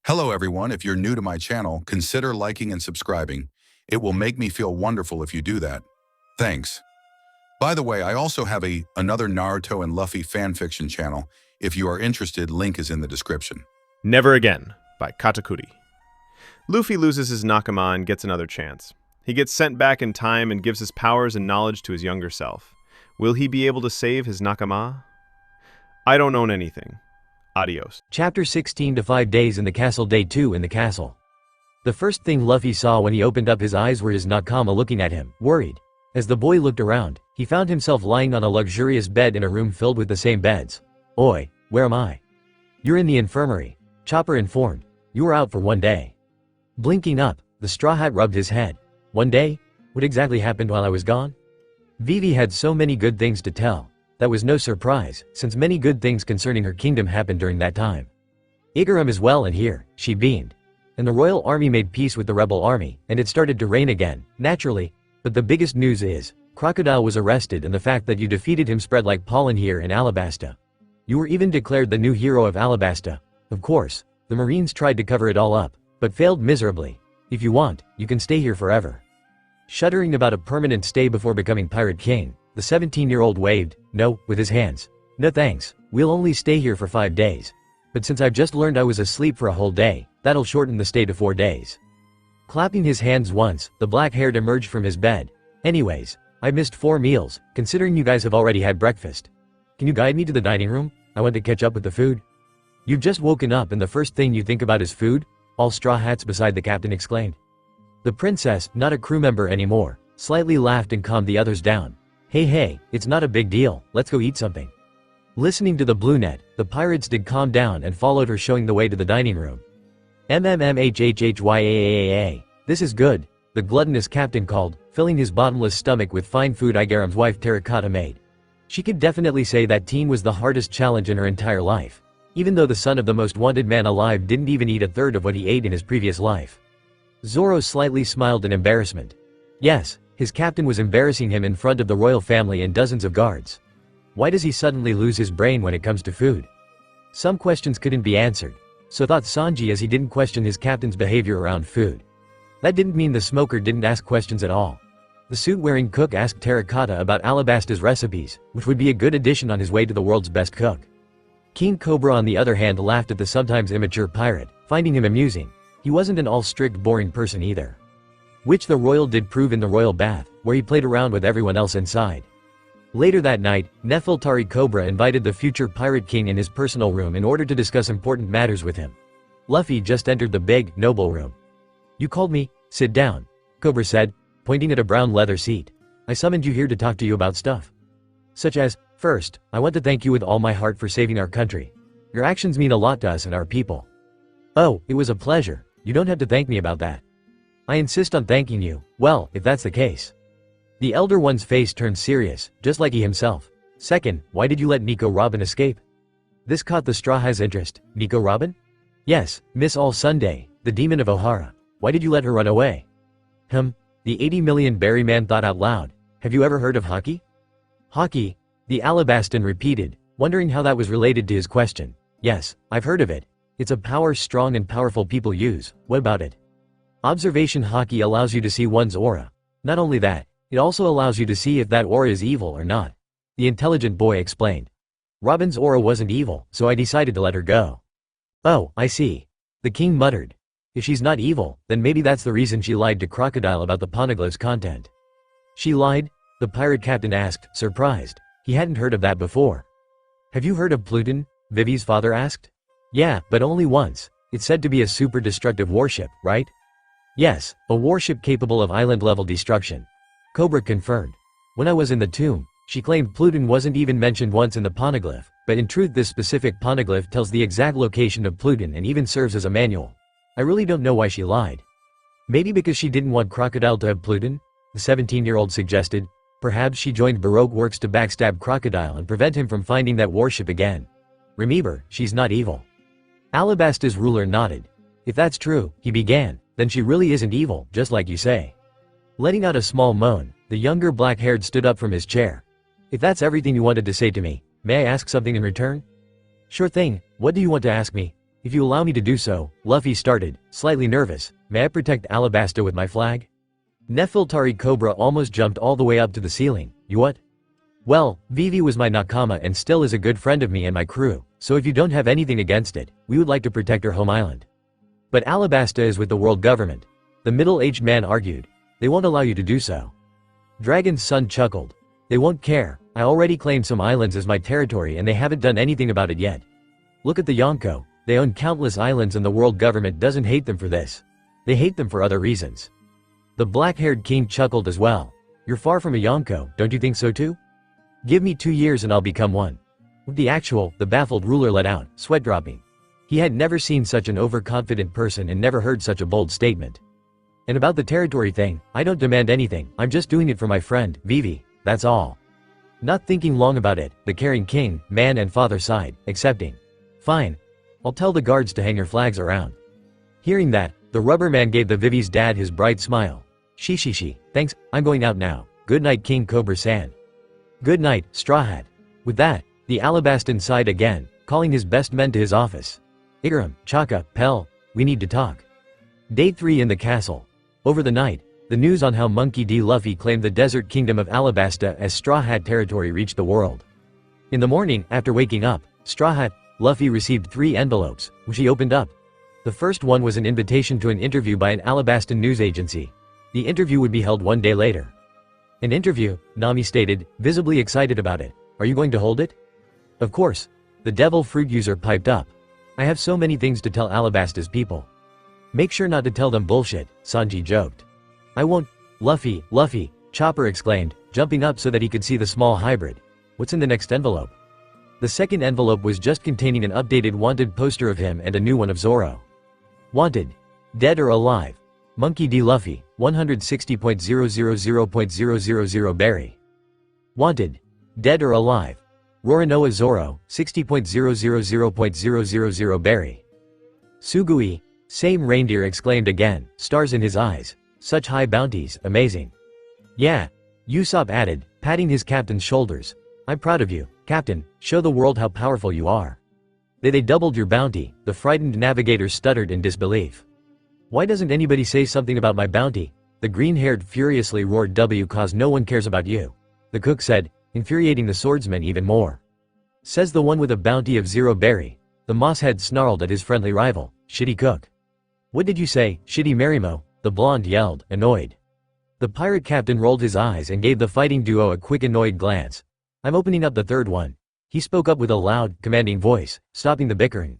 Hello everyone, if you're new to my channel, consider liking and subscribing. It will make me feel wonderful if you do that. Thanks. By the way, I also have another Naruto and Luffy fanfiction channel. If you are interested, link is in the description. Never Again by Katakurii. Luffy loses his nakama and gets another chance. He gets sent back in time and gives his powers and knowledge to his younger self. Will he be able to save his nakama? I don't own anything. Adios. Chapter 16 to 5 Days in the Castle. Day 2 in the castle. The first thing Luffy saw when he opened up his eyes were his nakama looking at him, worried. As the boy looked around, he found himself lying on a luxurious bed in a room filled with the same beds. "Oi, where am I?" "You're in the infirmary," Chopper informed. "You were out for 1 day." Blinking up, the Straw Hat rubbed his head. "1 day? What exactly happened while I was gone?" Vivi had so many good things to tell. That was no surprise, since many good things concerning her kingdom happened during that time. "Igaram is well and here," she beamed. "And the royal army made peace with the rebel army, and it started to rain again, naturally. But the biggest news is, Crocodile was arrested and the fact that you defeated him spread like pollen here in Alabasta. You were even declared the new hero of Alabasta. Of course, the Marines tried to cover it all up, but failed miserably. If you want, you can stay here forever." Shuddering about a permanent stay before becoming Pirate King, the 17-year-old waved no with his hands. "No thanks, we'll only stay here for 5 days. But since I've just learned I was asleep for a whole day, that'll shorten the stay to 4 days. Clapping his hands once, the black-haired emerged from his bed. "Anyways, I missed 4 meals, considering you guys have already had breakfast. Can you guide me to the dining room? I want to catch up with the food." "You've just woken up and the first thing you think about is food?" all Straw Hats beside the captain exclaimed. The princess, not a crew member anymore, slightly laughed and calmed the others down. Hey, it's not a big deal, let's go eat something." Listening to the blue net, the pirates did calm down and followed her, showing the way to the dining room. "MMMHHHYAAA, this is good," the gluttonous captain called, filling his bottomless stomach with fine food Igaram's wife Terracotta made. She could definitely say that teen was the hardest challenge in her entire life, even though the son of the most wanted man alive didn't even eat a third of what he ate in his previous life. Zoro slightly smiled in embarrassment. Yes, his captain was embarrassing him in front of the royal family and dozens of guards. Why does he suddenly lose his brain when it comes to food? Some questions couldn't be answered, so thought Sanji, as he didn't question his captain's behavior around food. That didn't mean the smoker didn't ask questions at all. The suit-wearing cook asked Terracotta about Alabasta's recipes, which would be a good addition on his way to the world's best cook. King Cobra on the other hand laughed at the sometimes immature pirate, finding him amusing. He wasn't an all-strict boring person either. Which the royal did prove in the royal bath, where he played around with everyone else inside. Later that night, Nefeltari Cobra invited the future Pirate King in his personal room in order to discuss important matters with him. Luffy just entered the big, noble room. "You called me? Sit down," Cobra said, pointing at a brown leather seat. "I summoned you here to talk to you about stuff. Such as, first, I want to thank you with all my heart for saving our country. Your actions mean a lot to us and our people." "Oh, it was a pleasure. You don't have to thank me about that." "I insist on thanking you." "Well, if that's the case." The elder one's face turned serious, just like he himself. "Second, why did you let Nico Robin escape?" This caught the Straw Hat's interest. "Nico Robin?" "Yes, Miss All Sunday, the demon of Ohara. Why did you let her run away?" The 80 million berry man thought out loud. "Have you ever heard of hockey?" "Hockey?" the Alabastan repeated, wondering how that was related to his question. "Yes, I've heard of it. It's a power strong and powerful people use. What about it?" "Observation hockey allows you to see one's aura. Not only that, it also allows you to see if that aura is evil or not," the intelligent boy explained. "Robin's aura wasn't evil, so I decided to let her go." "Oh, I see," the king muttered. "If she's not evil, then maybe that's the reason she lied to Crocodile about the poneglyph's content." "She lied?" the pirate captain asked, surprised. He hadn't heard of that before. "Have you heard of Pluton?" Vivi's father asked. "Yeah, but only once. It's said to be a super destructive warship, right?" "Yes, a warship capable of island-level destruction," Cobra confirmed. "When I was in the tomb, she claimed Pluton wasn't even mentioned once in the poneglyph, but in truth this specific poneglyph tells the exact location of Pluton and even serves as a manual. I really don't know why she lied." "Maybe because she didn't want Crocodile to have Pluton?" the 17-year-old suggested. "Perhaps she joined Baroque Works to backstab Crocodile and prevent him from finding that warship again. Remember, she's not evil." Alabasta's ruler nodded. "If that's true," he began, "then she really isn't evil, just like you say." Letting out a small moan, the younger black-haired stood up from his chair. "If that's everything you wanted to say to me, may I ask something in return?" "Sure thing, what do you want to ask me?" If you allow me to do so, Luffy started, slightly nervous. May I protect Alabasta with my flag? Nefeltari Cobra almost jumped all the way up to the ceiling. You what? Well, Vivi was my nakama and still is a good friend of me and my crew, so if you don't have anything against it, we would like to protect her home island. But Alabasta is with the world government. The middle-aged man argued. They won't allow you to do so. Dragon's son chuckled. They won't care. I already claimed some islands as my territory and they haven't done anything about it yet. Look at the Yonko. They own countless islands and the world government doesn't hate them for this. They hate them for other reasons. The black-haired king chuckled as well. You're far from a Yonko, don't you think so too? Give me 2 years and I'll become one. The baffled ruler let out, sweat dropping. He had never seen such an overconfident person and never heard such a bold statement. And about the territory thing, I don't demand anything, I'm just doing it for my friend, Vivi, that's all. Not thinking long about it, the caring king, man and father sighed, accepting. Fine. I'll tell the guards to hang your flags around. Hearing that, the rubber man gave the Vivi's dad his bright smile. Shi, thanks, I'm going out now. Good night King Cobra-san. Good night, Straw Hat. With that, the Alabastan sighed again, calling his best men to his office. Igaram, Chaka, Pell, we need to talk. Day 3 in the castle. Over the night, the news on how Monkey D. Luffy claimed the desert kingdom of Alabasta as Straw Hat territory reached the world. In the morning, after waking up, Straw Hat, Luffy received 3 envelopes, which he opened up. The first one was an invitation to an interview by an Alabastan news agency. The interview would be held 1 day later. An interview, Nami stated, visibly excited about it. Are you going to hold it? Of course. The devil fruit user piped up. I have so many things to tell Alabasta's people. Make sure not to tell them bullshit, Sanji joked. I won't. Luffy, Chopper exclaimed, jumping up so that he could see the small hybrid. What's in the next envelope? The second envelope was just containing an updated wanted poster of him and a new one of Zoro. Wanted. Dead or alive. Monkey D. Luffy, 160.000.000 Berry. Wanted. Dead or alive. Roronoa Zoro, 60.000.000 Berry. Sugui, same reindeer exclaimed again, stars in his eyes. Such high bounties, amazing. Yeah. Usopp added, patting his captain's shoulders. I'm proud of you, Captain, show the world how powerful you are. They doubled your bounty, the frightened navigator stuttered in disbelief. Why doesn't anybody say something about my bounty? The green-haired furiously roared cause no one cares about you. The cook said, infuriating the swordsman even more. Says the one with a bounty of 0 berry. The mosshead snarled at his friendly rival, shitty cook. What did you say, shitty Marimo? The blonde yelled, annoyed. The pirate captain rolled his eyes and gave the fighting duo a quick annoyed glance. I'm opening up the third one. He spoke up with a loud, commanding voice, stopping the bickering.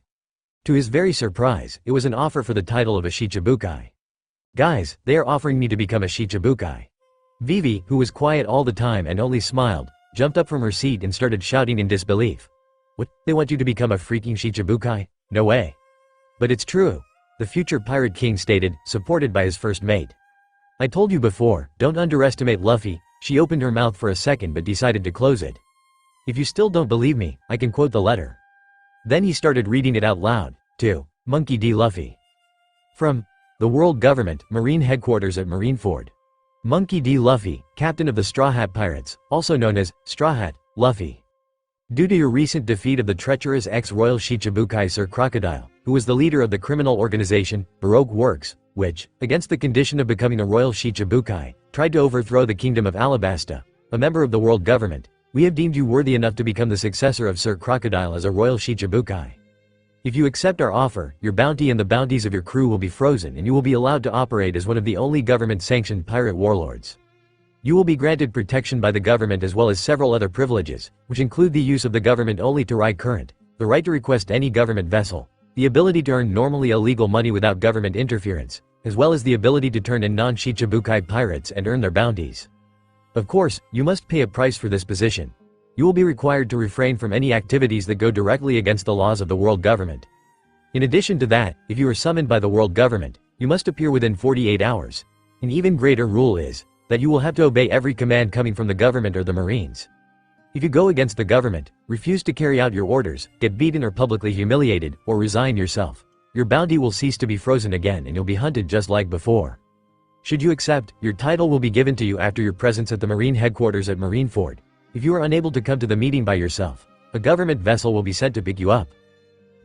To his very surprise, it was an offer for the title of a Shichibukai. Guys, they are offering me to become a Shichibukai. Vivi, who was quiet all the time and only smiled, jumped up from her seat and started shouting in disbelief. What, they want you to become a freaking Shichibukai? No way. But it's true. The future Pirate King stated, supported by his first mate. I told you before, don't underestimate Luffy. She opened her mouth for a second but decided to close it. If you still don't believe me, I can quote the letter. Then he started reading it out loud, to Monkey D. Luffy. From the World Government, Marine Headquarters at Marineford. Monkey D. Luffy, Captain of the Straw Hat Pirates, also known as Straw Hat, Luffy. Due to your recent defeat of the treacherous ex-royal Shichibukai Sir Crocodile, who was the leader of the criminal organization, Baroque Works, which, against the condition of becoming a royal Shichibukai, tried to overthrow the kingdom of Alabasta, a member of the world government, we have deemed you worthy enough to become the successor of Sir Crocodile as a royal Shichibukai. If you accept our offer, your bounty and the bounties of your crew will be frozen and you will be allowed to operate as one of the only government-sanctioned pirate warlords. You will be granted protection by the government as well as several other privileges, which include the use of the government only to ride current, the right to request any government vessel, the ability to earn normally illegal money without government interference, as well as the ability to turn in non-Shichibukai pirates and earn their bounties. Of course, you must pay a price for this position. You will be required to refrain from any activities that go directly against the laws of the world government. In addition to that, if you are summoned by the world government, you must appear within 48 hours. An even greater rule is that you will have to obey every command coming from the government or the Marines. If you go against the government, refuse to carry out your orders, get beaten or publicly humiliated, or resign yourself, your bounty will cease to be frozen again and you'll be hunted just like before. Should you accept, your title will be given to you after your presence at the Marine Headquarters at Marineford. If you are unable to come to the meeting by yourself, a government vessel will be sent to pick you up.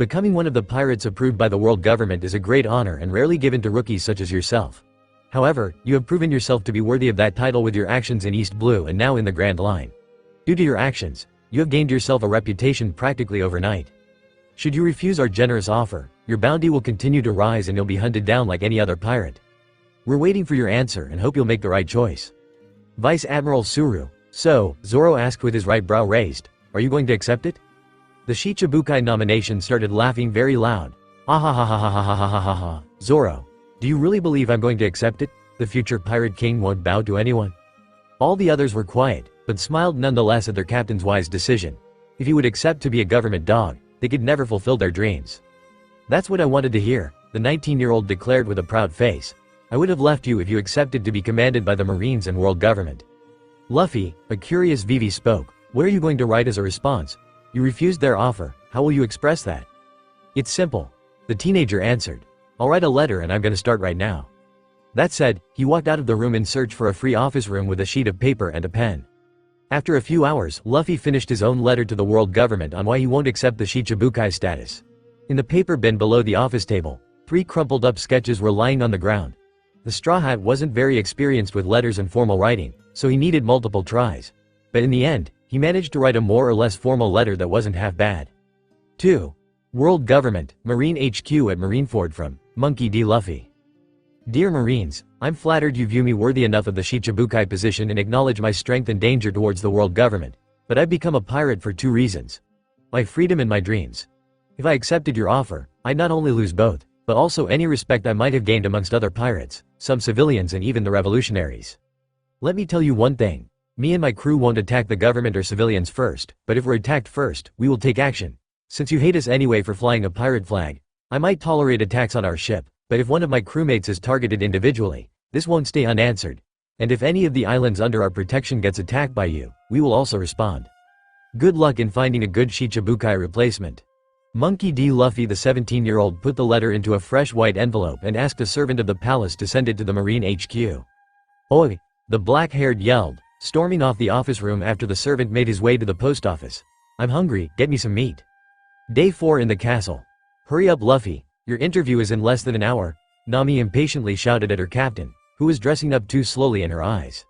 Becoming one of the pirates approved by the world government is a great honor and rarely given to rookies such as yourself. However, you have proven yourself to be worthy of that title with your actions in East Blue and now in the Grand Line. Due to your actions, you have gained yourself a reputation practically overnight. Should you refuse our generous offer, your bounty will continue to rise and you'll be hunted down like any other pirate. We're waiting for your answer and hope you'll make the right choice. Vice Admiral Suru. So, Zoro asked with his right brow raised, are you going to accept it? The Shichibukai nomination started laughing very loud. Ah. Zoro, do you really believe I'm going to accept it? The future pirate king won't bow to anyone. All the others were quiet, but smiled nonetheless at their captain's wise decision. If he would accept to be a government dog, they could never fulfill their dreams. That's what I wanted to hear, the 19-year-old declared with a proud face. I would have left you if you accepted to be commanded by the Marines and world government. Luffy, a curious Vivi spoke. What are you going to write as a response? You refused their offer, how will you express that? It's simple. The teenager answered. I'll write a letter and I'm gonna start right now. That said, he walked out of the room in search for a free office room with a sheet of paper and a pen. After a few hours, Luffy finished his own letter to the world government on why he won't accept the Shichibukai status. In the paper bin below the office table, 3 crumpled up sketches were lying on the ground. The Straw Hat wasn't very experienced with letters and formal writing, so he needed multiple tries. But in the end, he managed to write a more or less formal letter that wasn't half bad. 2. World Government, Marine HQ at Marineford from Monkey D. Luffy. Dear Marines, I'm flattered you view me worthy enough of the Shichibukai position and acknowledge my strength and danger towards the world government, but I've become a pirate for 2 reasons. My freedom and my dreams. If I accepted your offer, I'd not only lose both, but also any respect I might have gained amongst other pirates, some civilians and even the revolutionaries. Let me tell you one thing. Me and my crew won't attack the government or civilians first, but if we're attacked first, we will take action. Since you hate us anyway for flying a pirate flag, I might tolerate attacks on our ship, but if one of my crewmates is targeted individually, this won't stay unanswered. And if any of the islands under our protection gets attacked by you, we will also respond. Good luck in finding a good Shichibukai replacement. Monkey D. Luffy, the 17-year-old, put the letter into a fresh white envelope and asked a servant of the palace to send it to the Marine HQ. Oi! The black-haired yelled, storming off the office room after the servant made his way to the post office. I'm hungry, get me some meat. Day 4 in the castle. Hurry up Luffy, your interview is in less than an hour, Nami impatiently shouted at her captain, who was dressing up too slowly in her eyes.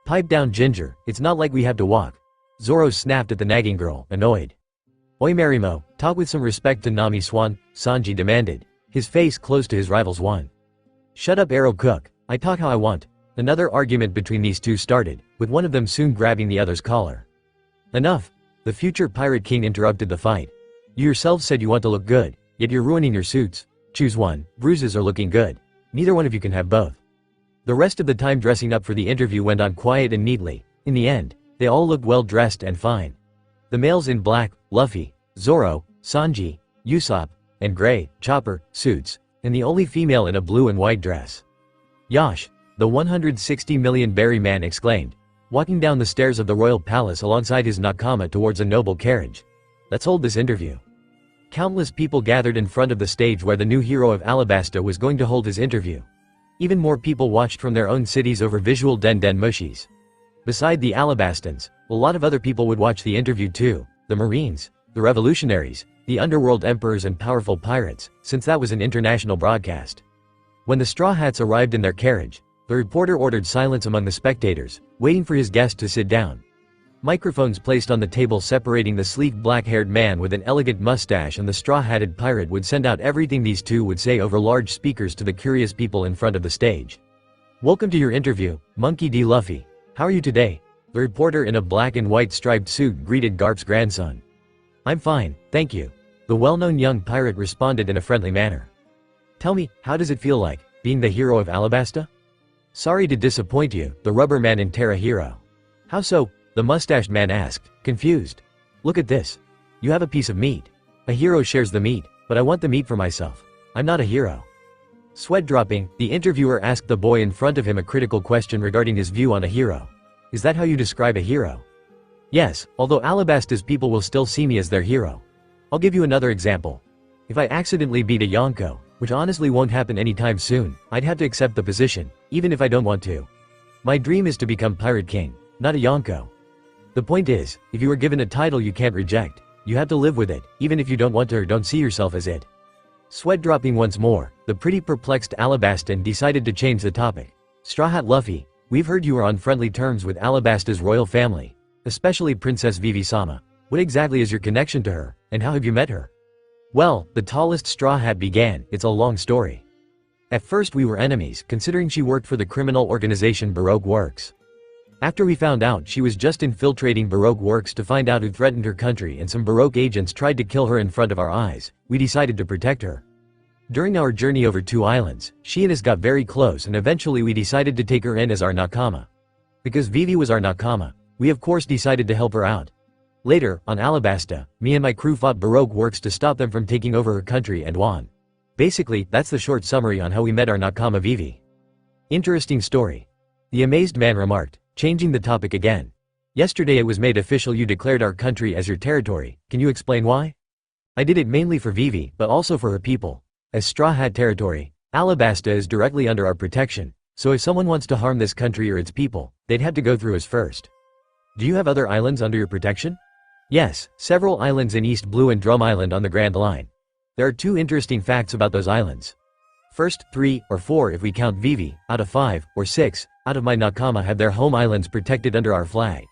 Pipe down Ginger, it's not like we have to walk. Zoro snapped at the nagging girl, annoyed. Oi Marimo, talk with some respect to Nami Swan, Sanji demanded, his face close to his rival's one. Shut up Arrow Cook, I talk how I want. Another argument between these two started, with one of them soon grabbing the other's collar. Enough, the future pirate king interrupted the fight. You yourself said you want to look good, yet you're ruining your suits. Choose one, bruises or looking good. Neither one of you can have both. The rest of the time dressing up for the interview went on quiet and neatly. In the end, they all looked well dressed and fine. The males in black, Luffy, Zoro, Sanji, Usopp, and Gray, Chopper, suits, and the only female in a blue and white dress. Yosh, the 160 million berry man exclaimed, walking down the stairs of the royal palace alongside his nakama towards a noble carriage. Let's hold this interview. Countless people gathered in front of the stage where the new hero of Alabasta was going to hold his interview. Even more people watched from their own cities over visual Den Mushies. Beside the Alabastans, a lot of other people would watch the interview too, the Marines, the revolutionaries, the underworld emperors and powerful pirates, since that was an international broadcast. When the Straw Hats arrived in their carriage, the reporter ordered silence among the spectators, waiting for his guest to sit down. Microphones placed on the table separating the sleek black-haired man with an elegant mustache and the straw-hatted pirate would send out everything these two would say over large speakers to the curious people in front of the stage. Welcome to your interview, Monkey D. Luffy. How are you today? The reporter in a black and white striped suit greeted Garp's grandson. I'm fine, thank you. The well-known young pirate responded in a friendly manner. Tell me, how does it feel like, being the hero of Alabasta? Sorry to disappoint you, the rubber man in Terra hero. How so? The mustached man asked, confused. Look at this. You have a piece of meat. A hero shares the meat, but I want the meat for myself. I'm not a hero. Sweat dropping, the interviewer asked the boy in front of him a critical question regarding his view on a hero. Is that how you describe a hero? Yes, although Alabasta's people will still see me as their hero. I'll give you another example. If I accidentally beat a Yonko, which honestly won't happen anytime soon, I'd have to accept the position, even if I don't want to. My dream is to become Pirate King, not a Yonko. The point is, if you are given a title you can't reject, You have to live with it, even if you don't want to or don't see yourself as it. Sweat dropping once more, the pretty perplexed Alabastan decided to change the topic. Straw Hat Luffy, we've heard you are on friendly terms with Alabasta's royal family, especially Princess Vivi-sama. What exactly is your connection to her, and how have you met her? Well, the tallest Straw Hat began, it's a long story. At first we were enemies, considering she worked for the criminal organization Baroque Works. After we found out she was just infiltrating Baroque Works to find out who threatened her country and some Baroque agents tried to kill her in front of our eyes, we decided to protect her. During our journey over 2 islands, she and us got very close and eventually we decided to take her in as our nakama. Because Vivi was our nakama, we of course decided to help her out. Later, on Alabasta, me and my crew fought Baroque Works to stop them from taking over her country and won. Basically, that's the short summary on how we met our nakama Vivi. Interesting story. The amazed man remarked, changing the topic again. Yesterday it was made official you declared our country as your territory, can you explain why? I did it mainly for Vivi, but also for her people. As Straw Hat territory, Alabasta is directly under our protection, so if someone wants to harm this country or its people, they'd have to go through us first. Do you have other islands under your protection? Yes, several islands in East Blue and Drum Island on the Grand Line. There are 2 interesting facts about those islands. First, 3 or 4 if we count Vivi, out of 5 or 6 out of my nakama have their home islands protected under our flag.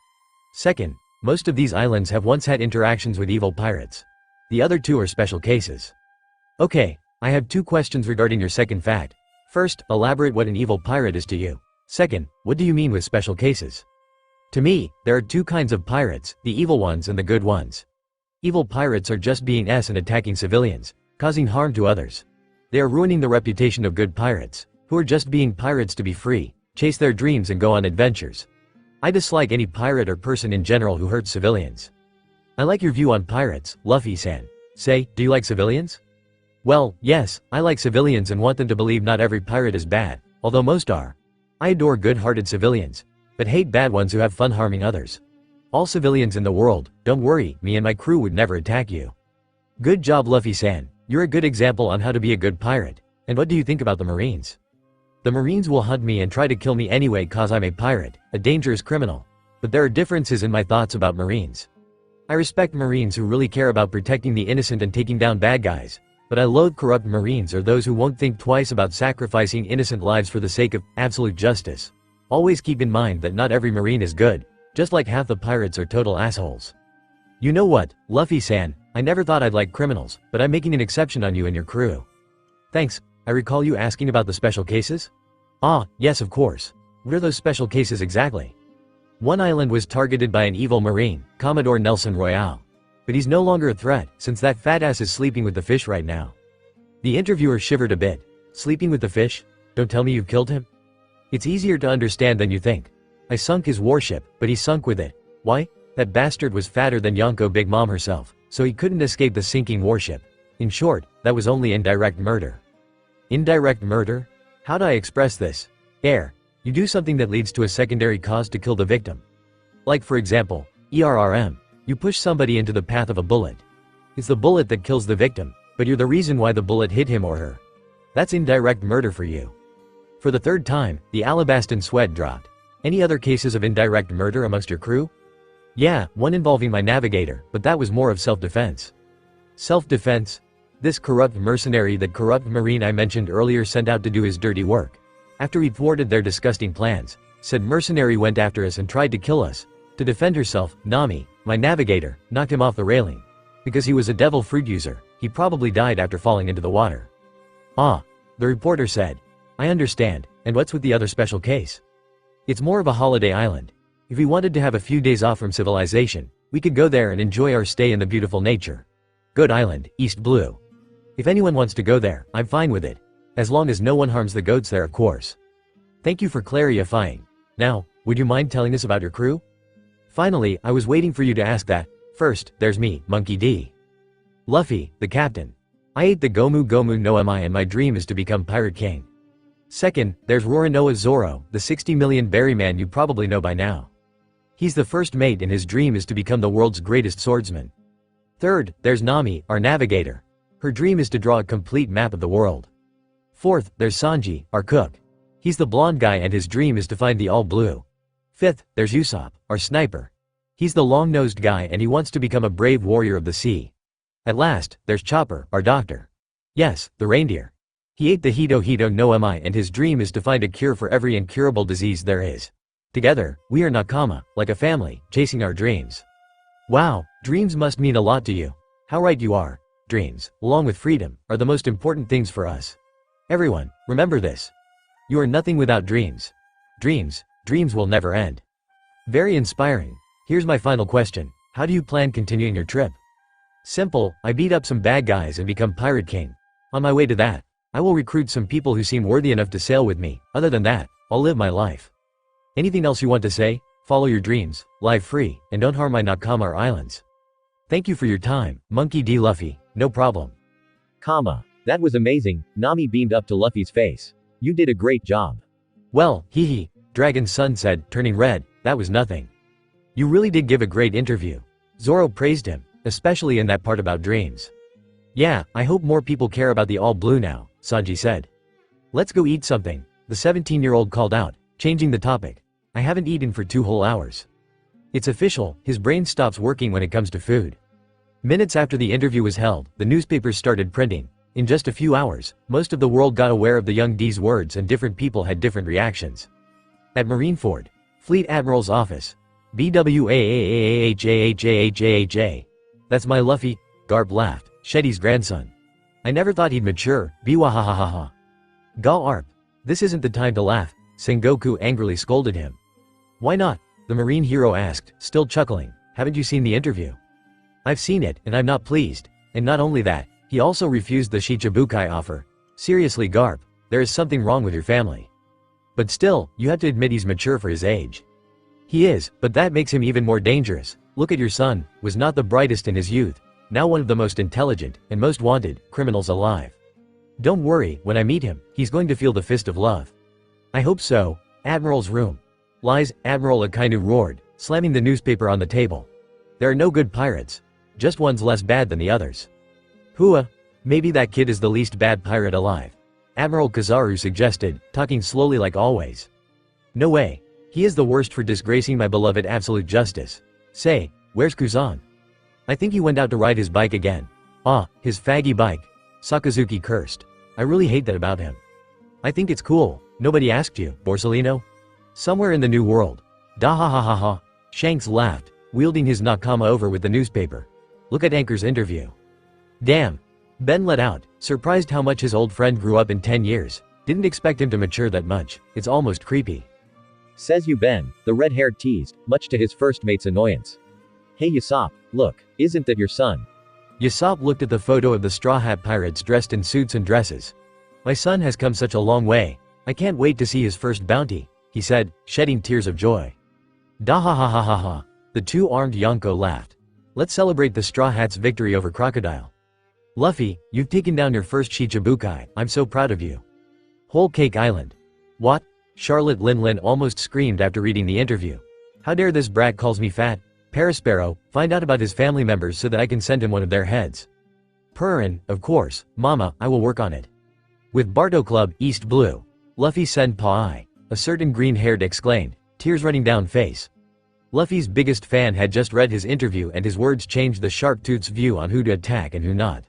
Second, most of these islands have once had interactions with evil pirates. The other 2 are special cases. Okay, I have 2 questions regarding your second fact. First, elaborate what an evil pirate is to you. Second, what do you mean with special cases? To me, there are 2 kinds of pirates, the evil ones and the good ones. Evil pirates are just being and attacking civilians, causing harm to others. They are ruining the reputation of good pirates, who are just being pirates to be free, chase their dreams and go on adventures. I dislike any pirate or person in general who hurts civilians. I like your view on pirates, Luffy-san. Say, do you like civilians? Well, yes, I like civilians and want them to believe not every pirate is bad, although most are. I adore good-hearted civilians, but hate bad ones who have fun harming others. All civilians in the world, don't worry, me and my crew would never attack you. Good job Luffy-san, you're a good example on how to be a good pirate. And what do you think about the Marines? The Marines will hunt me and try to kill me anyway cause I'm a pirate, a dangerous criminal. But there are differences in my thoughts about Marines. I respect Marines who really care about protecting the innocent and taking down bad guys, but I loathe corrupt Marines or those who won't think twice about sacrificing innocent lives for the sake of absolute justice. Always keep in mind that not every Marine is good, just like half the pirates are total assholes. You know what, Luffy-san, I never thought I'd like criminals, but I'm making an exception on you and your crew. Thanks, I recall you asking about the special cases? Ah, yes of course. What are those special cases exactly? One island was targeted by an evil Marine, Commodore Nelson Royale. But he's no longer a threat, since that fat ass is sleeping with the fish right now. The interviewer shivered a bit. Sleeping with the fish? Don't tell me you've killed him? It's easier to understand than you think. I sunk his warship, but he sunk with it. Why? That bastard was fatter than Yonko Big Mom herself, so he couldn't escape the sinking warship. In short, that was only indirect murder. Indirect murder? How do I express this? You do something that leads to a secondary cause to kill the victim. Like for example, ERRM, you push somebody into the path of a bullet. It's the bullet that kills the victim, but you're the reason why the bullet hit him or her. That's indirect murder for you. For the 3rd time, the Alabastan sweat dropped. Any other cases of indirect murder amongst your crew? Yeah, one involving my navigator, but that was more of self-defense. Self-defense? This corrupt mercenary that corrupt Marine I mentioned earlier sent out to do his dirty work. After we thwarted their disgusting plans, said mercenary went after us and tried to kill us. To defend herself, Nami, my navigator, knocked him off the railing. Because he was a devil fruit user, he probably died after falling into the water. Ah, the reporter said. I understand, and what's with the other special case? It's more of a holiday island. If we wanted to have a few days off from civilization, we could go there and enjoy our stay in the beautiful nature. Good island, East Blue. If anyone wants to go there, I'm fine with it. As long as no one harms the goats there of course. Thank you for clarifying. Now, would you mind telling us about your crew? Finally, I was waiting for you to ask that. First, there's me, Monkey D. Luffy, the captain. I ate the Gomu Gomu no Mi and my dream is to become Pirate King. Second, there's Roronoa Zoro, the 60 million berry man you probably know by now. He's the first mate and his dream is to become the world's greatest swordsman. Third, there's Nami, our navigator. Her dream is to draw a complete map of the world. Fourth, there's Sanji, our cook. He's the blonde guy and his dream is to find the all blue. Fifth, there's Usopp, our sniper. He's the long-nosed guy and he wants to become a brave warrior of the sea. At last, there's Chopper, our doctor. Yes, the reindeer. He ate the Hito no Emi and his dream is to find a cure for every incurable disease there is. Together, we are nakama, like a family, chasing our dreams. Wow, dreams must mean a lot to you. How right you are. Dreams, along with freedom, are the most important things for us. Everyone, remember this. You are nothing without dreams. Dreams will never end. Very inspiring. Here's my final question. How do you plan continuing your trip? Simple, I beat up some bad guys and become Pirate King. On my way to that, I will recruit some people who seem worthy enough to sail with me. Other than that, I'll live my life. Anything else you want to say? Follow your dreams, live free, and don't harm my nakama or islands. Thank you for your time, Monkey D. Luffy, no problem. That was amazing, Nami beamed up to Luffy's face. You did a great job. Well, hee, Dragon's son said, turning red, that was nothing. You really did give a great interview. Zoro praised him, especially in that part about dreams. Yeah, I hope more people care about the all blue now, Sanji said. Let's go eat something, the 17-year-old called out, changing the topic. I haven't eaten for 2 whole hours. It's official, his brain stops working when it comes to food. Minutes after the interview was held, the newspapers started printing. In just a few hours, most of the world got aware of the young D's words and different people had different reactions. At Marineford, Fleet Admiral's office. BWAAAHAHAHAHA. That's my Luffy, Garp laughed, Shetty's grandson. I never thought he'd mature, Bwahahaha. Ga Arp. This isn't the time to laugh, Sengoku angrily scolded him. Why not? The marine hero asked, still chuckling, haven't you seen the interview? I've seen it, and I'm not pleased. And not only that, he also refused the Shichibukai offer. Seriously Garp, there is something wrong with your family. But still, you have to admit he's mature for his age. He is, but that makes him even more dangerous. Look at your son, was not the brightest in his youth, now one of the most intelligent, and most wanted, criminals alive. Don't worry, when I meet him, he's going to feel the fist of love. I hope so. Admiral's room. Lies, Admiral Akainu roared, slamming the newspaper on the table. There are no good pirates. Just one's less bad than the others. Hua, maybe that kid is the least bad pirate alive. Admiral Kizaru suggested, talking slowly like always. No way. He is the worst for disgracing my beloved absolute justice. Say, where's Kuzan? I think he went out to ride his bike again. Ah, his faggy bike. Sakazuki cursed. I really hate that about him. I think it's cool. Nobody asked you, Borsalino? Somewhere in the new world. Dahahahaha. Shanks laughed, wielding his nakama over with the newspaper. Look at Anchor's interview. Damn. Ben let out, surprised how much his old friend grew up in 10 years. Didn't expect him to mature that much. It's almost creepy. Says you Ben, the red-haired teased, much to his first mate's annoyance. Hey Usopp, look, isn't that your son? Usopp looked at the photo of the Straw Hat Pirates dressed in suits and dresses. My son has come such a long way. I can't wait to see his first bounty, he said, shedding tears of joy. Dahahahaha. The two-armed Yonko laughed. Let's celebrate the Straw Hats' victory over Crocodile. Luffy, you've taken down your first Shichibukai, I'm so proud of you. Whole Cake Island. What? Charlotte Linlin almost screamed after reading the interview. How dare this brat calls me fat? Parasparrow, find out about his family members so that I can send him one of their heads. Purrin, of course, Mama, I will work on it. With Barto Club, East Blue. Luffy senpai, a certain green-haired exclaimed, tears running down face. Luffy's biggest fan had just read his interview and his words changed the Sharp-Tooth's view on who to attack and who not.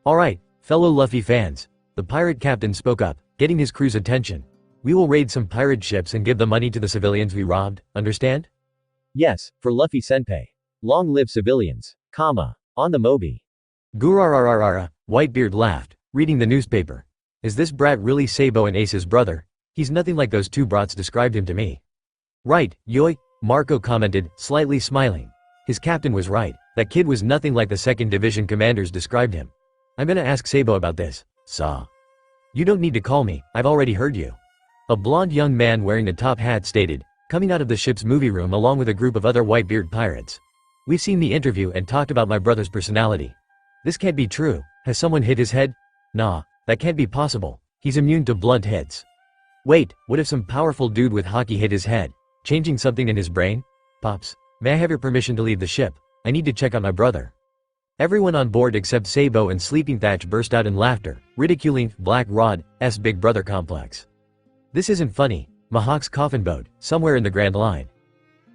Alright, fellow Luffy fans. The pirate captain spoke up, getting his crew's attention. We will raid some pirate ships and give the money to the civilians we robbed, understand? Yes, for Luffy senpai. Long live civilians. On the Moby. Gurarararara, Whitebeard laughed, reading the newspaper. Is this brat really Sabo and Ace's brother? He's nothing like those two brats described him to me. Right, Yoi, Marco commented, slightly smiling. His captain was right, that kid was nothing like the 2nd Division commanders described him. I'm gonna ask Sabo about this, Saw. You don't need to call me, I've already heard you. A blonde young man wearing a top hat stated, coming out of the ship's movie room along with a group of other Whitebeard pirates. We've seen the interview and talked about my brother's personality. This can't be true, has someone hit his head? Nah, that can't be possible, he's immune to blunt hits. Wait, what if some powerful dude with hockey hit his head? Changing something in his brain? Pops, may I have your permission to leave the ship? I need to check on my brother. Everyone on board except Sabo and Sleeping Thatch burst out in laughter, ridiculing Black Rod's Big Brother complex. This isn't funny, Mahawk's coffin boat, somewhere in the Grand Line.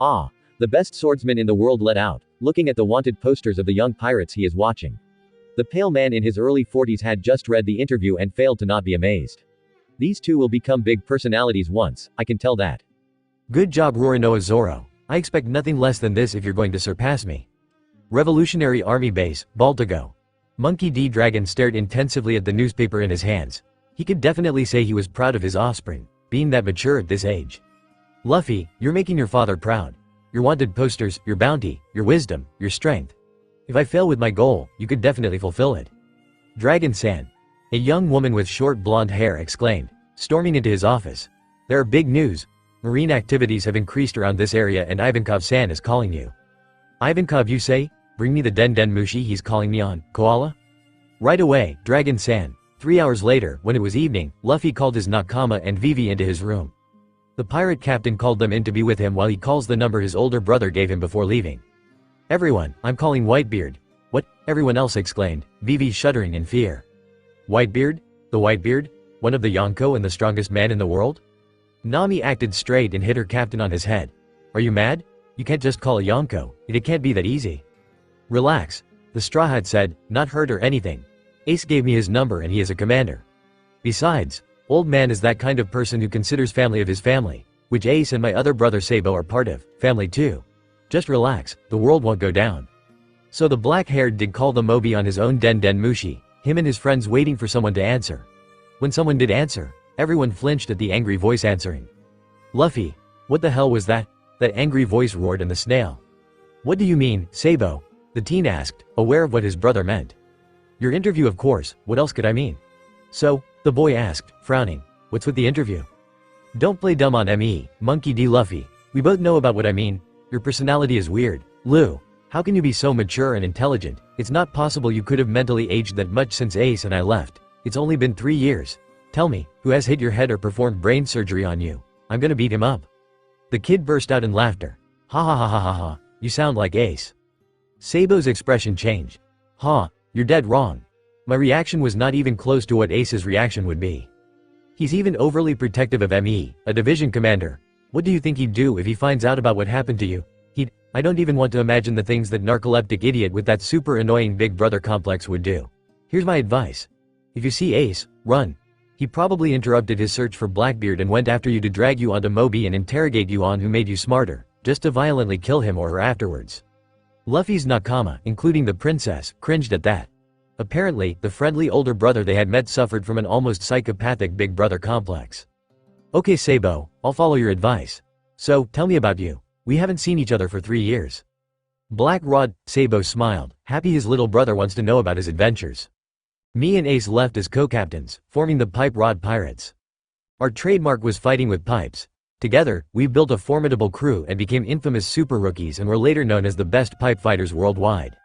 Ah, The best swordsman in the world let out, looking at the wanted posters of the young pirates he is watching. The pale man in his early 40s had just read the interview and failed to not be amazed. These two will become big personalities once, I can tell that. Good job Roronoa Zoro. I expect nothing less than this if you're going to surpass me. Revolutionary Army Base, Baltigo. Monkey D. Dragon stared intensively at the newspaper in his hands. He could definitely say he was proud of his offspring, being that mature at this age. Luffy, you're making your father proud. Your wanted posters, your bounty, your wisdom, your strength. If I fail with my goal, you could definitely fulfill it. Dragon-san. A young woman with short blonde hair exclaimed, storming into his office. There are big news. Marine activities have increased around this area and Ivankov-san is calling you. Ivankov, you say? Bring me the Den Den Mushi he's calling me on, koala? Right away, Dragon-san. 3 hours later, when it was evening, Luffy called his nakama and Vivi into his room. The pirate captain called them in to be with him while he calls the number his older brother gave him before leaving. Everyone, I'm calling Whitebeard. What? Everyone else exclaimed, Vivi shuddering in fear. Whitebeard? The Whitebeard? One of the Yonko and the strongest man in the world? Nami acted straight and hit her captain on his head. Are you mad? You can't just call a Yonko, it can't be that easy. Relax, the Straw Hat said, not hurt or anything. Ace gave me his number and he is a commander. Besides, old man is that kind of person who considers family of his family, which Ace and my other brother Sabo are part of, family too. Just relax, the world won't go down. So the black-haired did call the Mobi on his own Den Den Mushi, him and his friends waiting for someone to answer. When someone did answer, everyone flinched at the angry voice answering. Luffy, what the hell was that? That angry voice roared in the snail. What do you mean, Sabo? The teen asked, aware of what his brother meant. Your interview of course, what else could I mean? So, the boy asked, frowning, what's with the interview? Don't play dumb on me, Monkey D. Luffy, we both know about what I mean. Your personality is weird. Lou, how can you be so mature and intelligent? It's not possible you could have mentally aged that much since Ace and I left. It's only been 3 years. Tell me, who has hit your head or performed brain surgery on you? I'm gonna beat him up. The kid burst out in laughter. Ha ha ha ha ha ha, you sound like Ace. Sabo's expression changed. Ha, you're dead wrong. My reaction was not even close to what Ace's reaction would be. He's even overly protective of me, a division commander. What do you think he'd do if he finds out about what happened to you? I don't even want to imagine the things that narcoleptic idiot with that super annoying big brother complex would do. Here's my advice. If you see Ace, run. He probably interrupted his search for Blackbeard and went after you to drag you onto Moby and interrogate you on who made you smarter, just to violently kill him or her afterwards. Luffy's nakama, including the princess, cringed at that. Apparently, the friendly older brother they had met suffered from an almost psychopathic big brother complex. Okay Sabo, I'll follow your advice. So, tell me about you. We haven't seen each other for 3 years. Black Rod, Sabo smiled, happy his little brother wants to know about his adventures. Me and Ace left as co-captains, forming the Pipe Rod Pirates. Our trademark was fighting with pipes. Together, we built a formidable crew and became infamous super rookies and were later known as the best pipe fighters worldwide.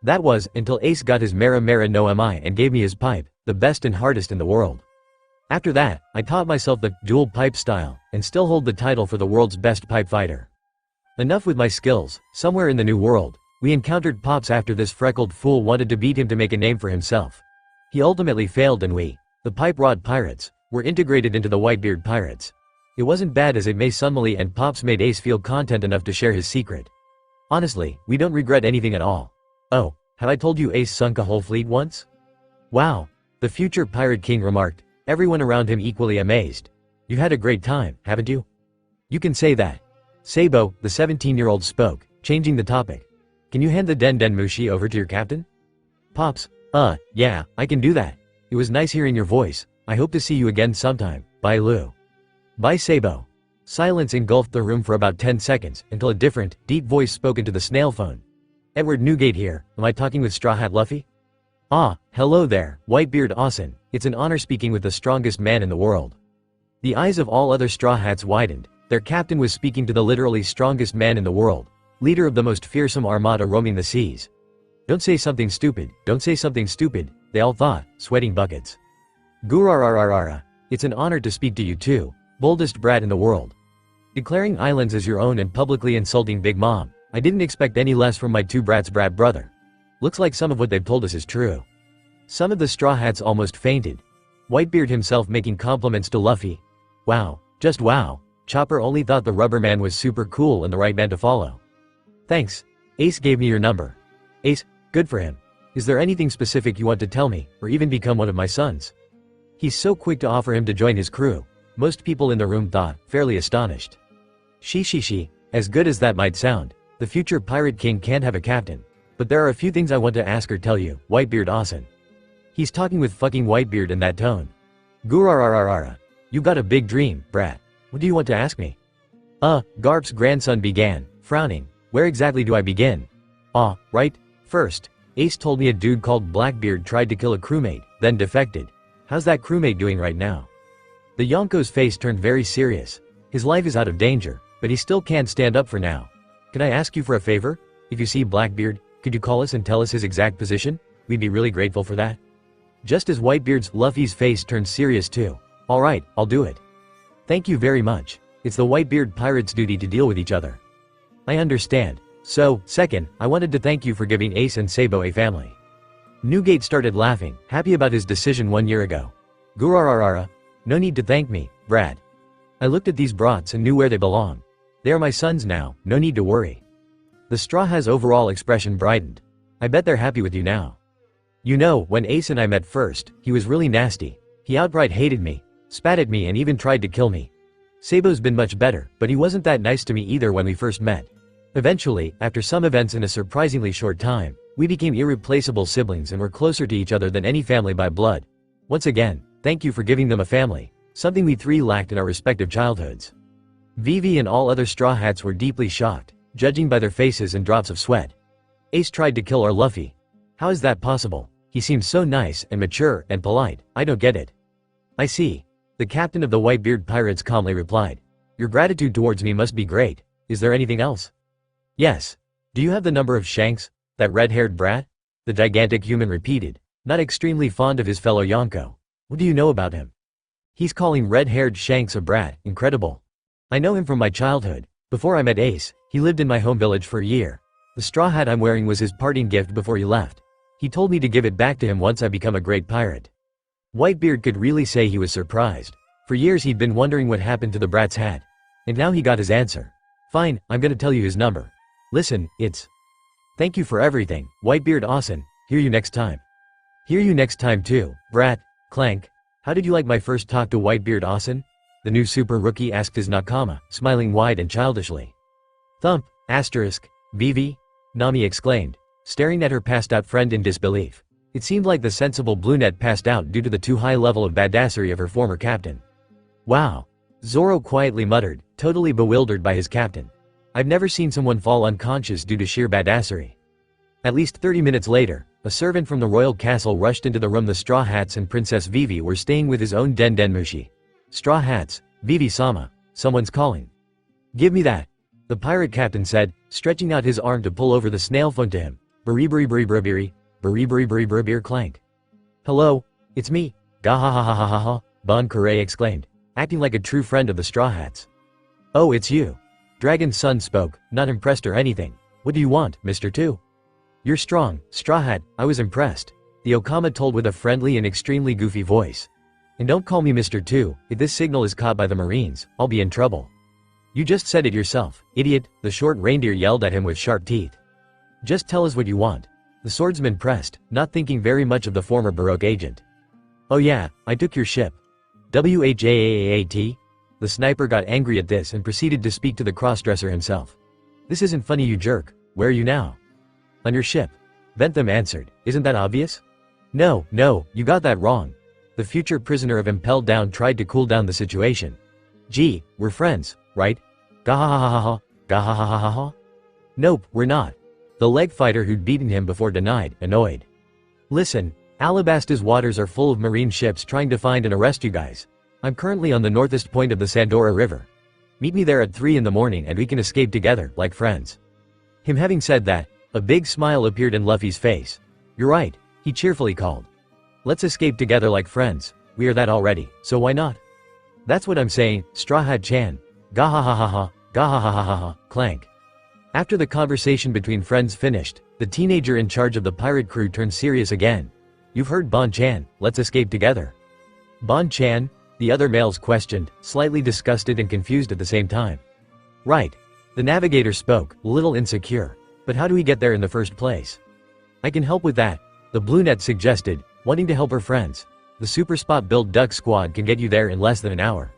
That was, until Ace got his Mera Mera no Mi and gave me his pipe, the best and hardest in the world. After that, I taught myself the dual pipe style, and still hold the title for the world's best pipe fighter. Enough with my skills. Somewhere in the new world, we encountered Pops after this freckled fool wanted to beat him to make a name for himself. He ultimately failed and we, the Pipe Rod Pirates, were integrated into the Whitebeard Pirates. It wasn't bad as it may suddenly and Pops made Ace feel content enough to share his secret. Honestly, we don't regret anything at all. Oh, have I told you Ace sunk a whole fleet once? Wow, the future Pirate King remarked, everyone around him equally amazed. You've had a great time, haven't you? You can say that. Sabo, the 17-year-old spoke, changing the topic. Can you hand the Den Den Mushi over to your captain? Pops, yeah, I can do that. It was nice hearing your voice. I hope to see you again sometime. Bye Lou. Bye Sabo. Silence engulfed the room for about 10 seconds, until a different, deep voice spoke into the snail phone. Edward Newgate here, am I talking with Straw Hat Luffy? Ah, hello there, Whitebeard Austin, it's an honor speaking with the strongest man in the world. The eyes of all other Straw Hats widened. Their captain was speaking to the literally strongest man in the world, leader of the most fearsome armada roaming the seas. Don't say something stupid, don't say something stupid, they all thought, sweating buckets. Gurarararara, it's an honor to speak to you too, boldest brat in the world. Declaring islands as your own and publicly insulting Big Mom, I didn't expect any less from my two brats brat brother. Looks like some of what they've told us is true. Some of the Straw Hats almost fainted. Whitebeard himself making compliments to Luffy. Wow, just wow. Chopper only thought the rubber man was super cool and the right man to follow. Thanks. Ace gave me your number. Ace, good for him. Is there anything specific you want to tell me, or even become one of my sons? He's so quick to offer him to join his crew. Most people in the room thought, fairly astonished. She, as good as that might sound, the future pirate king can't have a captain. But there are a few things I want to ask or tell you, Whitebeard Asen. He's talking with fucking Whitebeard in that tone. Gurarararara. You got a big dream, brat. What do you want to ask me? Garp's grandson began, frowning. Where exactly do I begin? Right. First, Ace told me a dude called Blackbeard tried to kill a crewmate, then defected. How's that crewmate doing right now? The Yonko's face turned very serious. His life is out of danger, but he still can't stand up for now. Can I ask you for a favor? If you see Blackbeard, could you call us and tell us his exact position? We'd be really grateful for that. Just as Whitebeard's Luffy's face turned serious too. Alright, I'll do it. Thank you very much. It's the Whitebeard pirates' duty to deal with each other. I understand. So, second, I wanted to thank you for giving Ace and Sabo a family. Newgate started laughing, happy about his decision 1 year ago. Gurararara. No need to thank me, Brad. I looked at these brats and knew where they belong. They are my sons now, no need to worry. The Straw Hat's overall expression brightened. I bet they're happy with you now. You know, when Ace and I met first, he was really nasty. He outright hated me, spat at me and even tried to kill me. Sabo's been much better, but he wasn't that nice to me either when we first met. Eventually, after some events in a surprisingly short time, we became irreplaceable siblings and were closer to each other than any family by blood. Once again, thank you for giving them a family, something we three lacked in our respective childhoods. Vivi and all other Straw Hats were deeply shocked, judging by their faces and drops of sweat. Ace tried to kill our Luffy. How is that possible? He seems so nice and mature and polite, I don't get it. I see. The captain of the Whitebeard pirates calmly replied. Your gratitude towards me must be great. Is there anything else? Yes. Do you have the number of Shanks, that red-haired brat? The gigantic human repeated, not extremely fond of his fellow Yonko. What do you know about him? He's calling red-haired Shanks a brat, incredible. I know him from my childhood. Before I met Ace, he lived in my home village for a year. The straw hat I'm wearing was his parting gift before he left. He told me to give it back to him once I become a great pirate. Whitebeard could really say he was surprised. For years he'd been wondering what happened to the brat's hat. And now he got his answer. Fine, I'm gonna tell you his number. Listen, it's... Thank you for everything, Whitebeard Asen. Hear you next time. Hear you next time too, brat. Clank. How did you like my first talk to Whitebeard Asen? The new super rookie asked his nakama, smiling wide and childishly. Thump, asterisk, Vivi? Nami exclaimed, staring at her passed-out friend in disbelief. It seemed like the sensible brunette passed out due to the too high level of badassery of her former captain. Wow. Zoro quietly muttered, totally bewildered by his captain. I've never seen someone fall unconscious due to sheer badassery. At least 30 minutes later, a servant from the royal castle rushed into the room the Straw Hats and Princess Vivi were staying with his own Denmushi. Straw Hats, Vivi-sama, someone's calling. Give me that. The pirate captain said, stretching out his arm to pull over the snail phone to him. Bri clank. Hello, it's me. Gahahahahaha, Bon Kure exclaimed, acting like a true friend of the Straw Hats. Oh, it's you. Dragon's son spoke, not impressed or anything. What do you want, Mr. 2? You're strong, Straw Hat, I was impressed. The Okama told with a friendly and extremely goofy voice. And don't call me Mr. 2, if this signal is caught by the Marines, I'll be in trouble. You just said it yourself, idiot, the short reindeer yelled at him with sharp teeth. Just tell us what you want. The swordsman pressed, not thinking very much of the former Baroque agent. Oh yeah, I took your ship. WHAAAT? The sniper got angry at this and proceeded to speak to the crossdresser himself. This isn't funny, you jerk. Where are you now? On your ship. Bentham answered. Isn't that obvious? No, you got that wrong. The future prisoner of Impelled Down tried to cool down the situation. Gee, we're friends, right? Gahahahaha, gahahahaha. Nope, we're not. The leg fighter who'd beaten him before denied, annoyed. Listen, Alabasta's waters are full of marine ships trying to find and arrest you guys. I'm currently on the northest point of the Sandora River. Meet me there at 3 in the morning and we can escape together, like friends. Him having said that, a big smile appeared in Luffy's face. You're right, he cheerfully called. Let's escape together like friends, we are that already, so why not? That's what I'm saying, Straw Hat-chan. Gahahahaha, clank. After the conversation between friends finished, the teenager in charge of the pirate crew turned serious again. You've heard Bon-chan, let's escape together. Bon-chan? The other males questioned, slightly disgusted and confused at the same time. Right. The navigator spoke, a little insecure. But how do we get there in the first place? I can help with that, the brunette suggested, wanting to help her friends. The super spot built duck squad can get you there in less than an hour.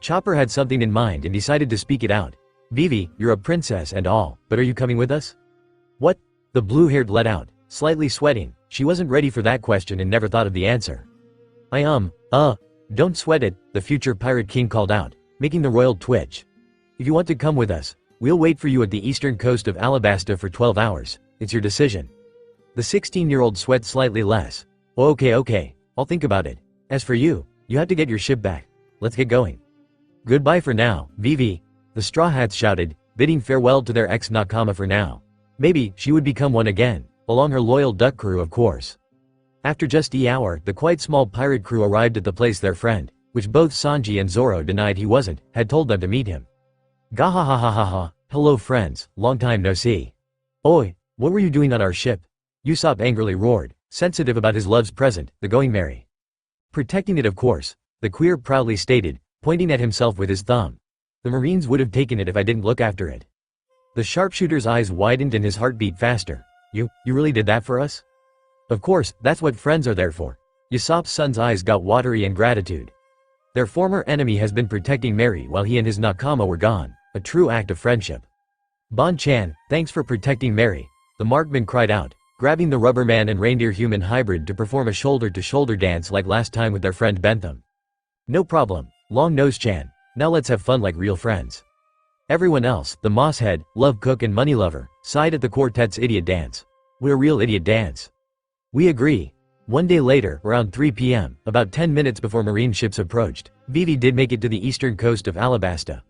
Chopper had something in mind and decided to speak it out. Vivi, you're a princess and all, but are you coming with us? What? The blue-haired let out, slightly sweating. She wasn't ready for that question and never thought of the answer. Don't sweat it, the future pirate king called out, making the royal twitch. If you want to come with us, we'll wait for you at the eastern coast of Alabasta for 12 hours. It's your decision. The 16-year-old sweat slightly less. Okay, I'll think about it. As for you, you have to get your ship back. Let's get going. Goodbye for now, Vivi, the Straw Hats shouted, bidding farewell to their ex-nakama for now. Maybe she would become one again, along her loyal duck crew of course. After just an hour, the quite small pirate crew arrived at the place their friend, which both Sanji and Zoro denied he wasn't, had told them to meet him. Gahahahaha, hello friends, long time no see. Oi, what were you doing on our ship? Usopp angrily roared, sensitive about his love's present, the going merry. Protecting it of course, the queer proudly stated, pointing at himself with his thumb. The Marines would have taken it if I didn't look after it. The sharpshooter's eyes widened and his heart beat faster. You really did that for us? Of course, that's what friends are there for. Usopp's son's eyes got watery in gratitude. Their former enemy has been protecting Mary while he and his nakama were gone, a true act of friendship. Bon-chan, thanks for protecting Mary, the marksman cried out, grabbing the rubber man and reindeer human hybrid to perform a shoulder-to-shoulder dance like last time with their friend Bentham. No problem, Long-Nose-chan, now let's have fun like real friends. Everyone else, the Mosshead, Love Cook and Money Lover, sighed at the quartet's idiot dance. What a real idiot dance. We agree. One day later, around 3 p.m., about 10 minutes before marine ships approached, Vivi did make it to the eastern coast of Alabasta.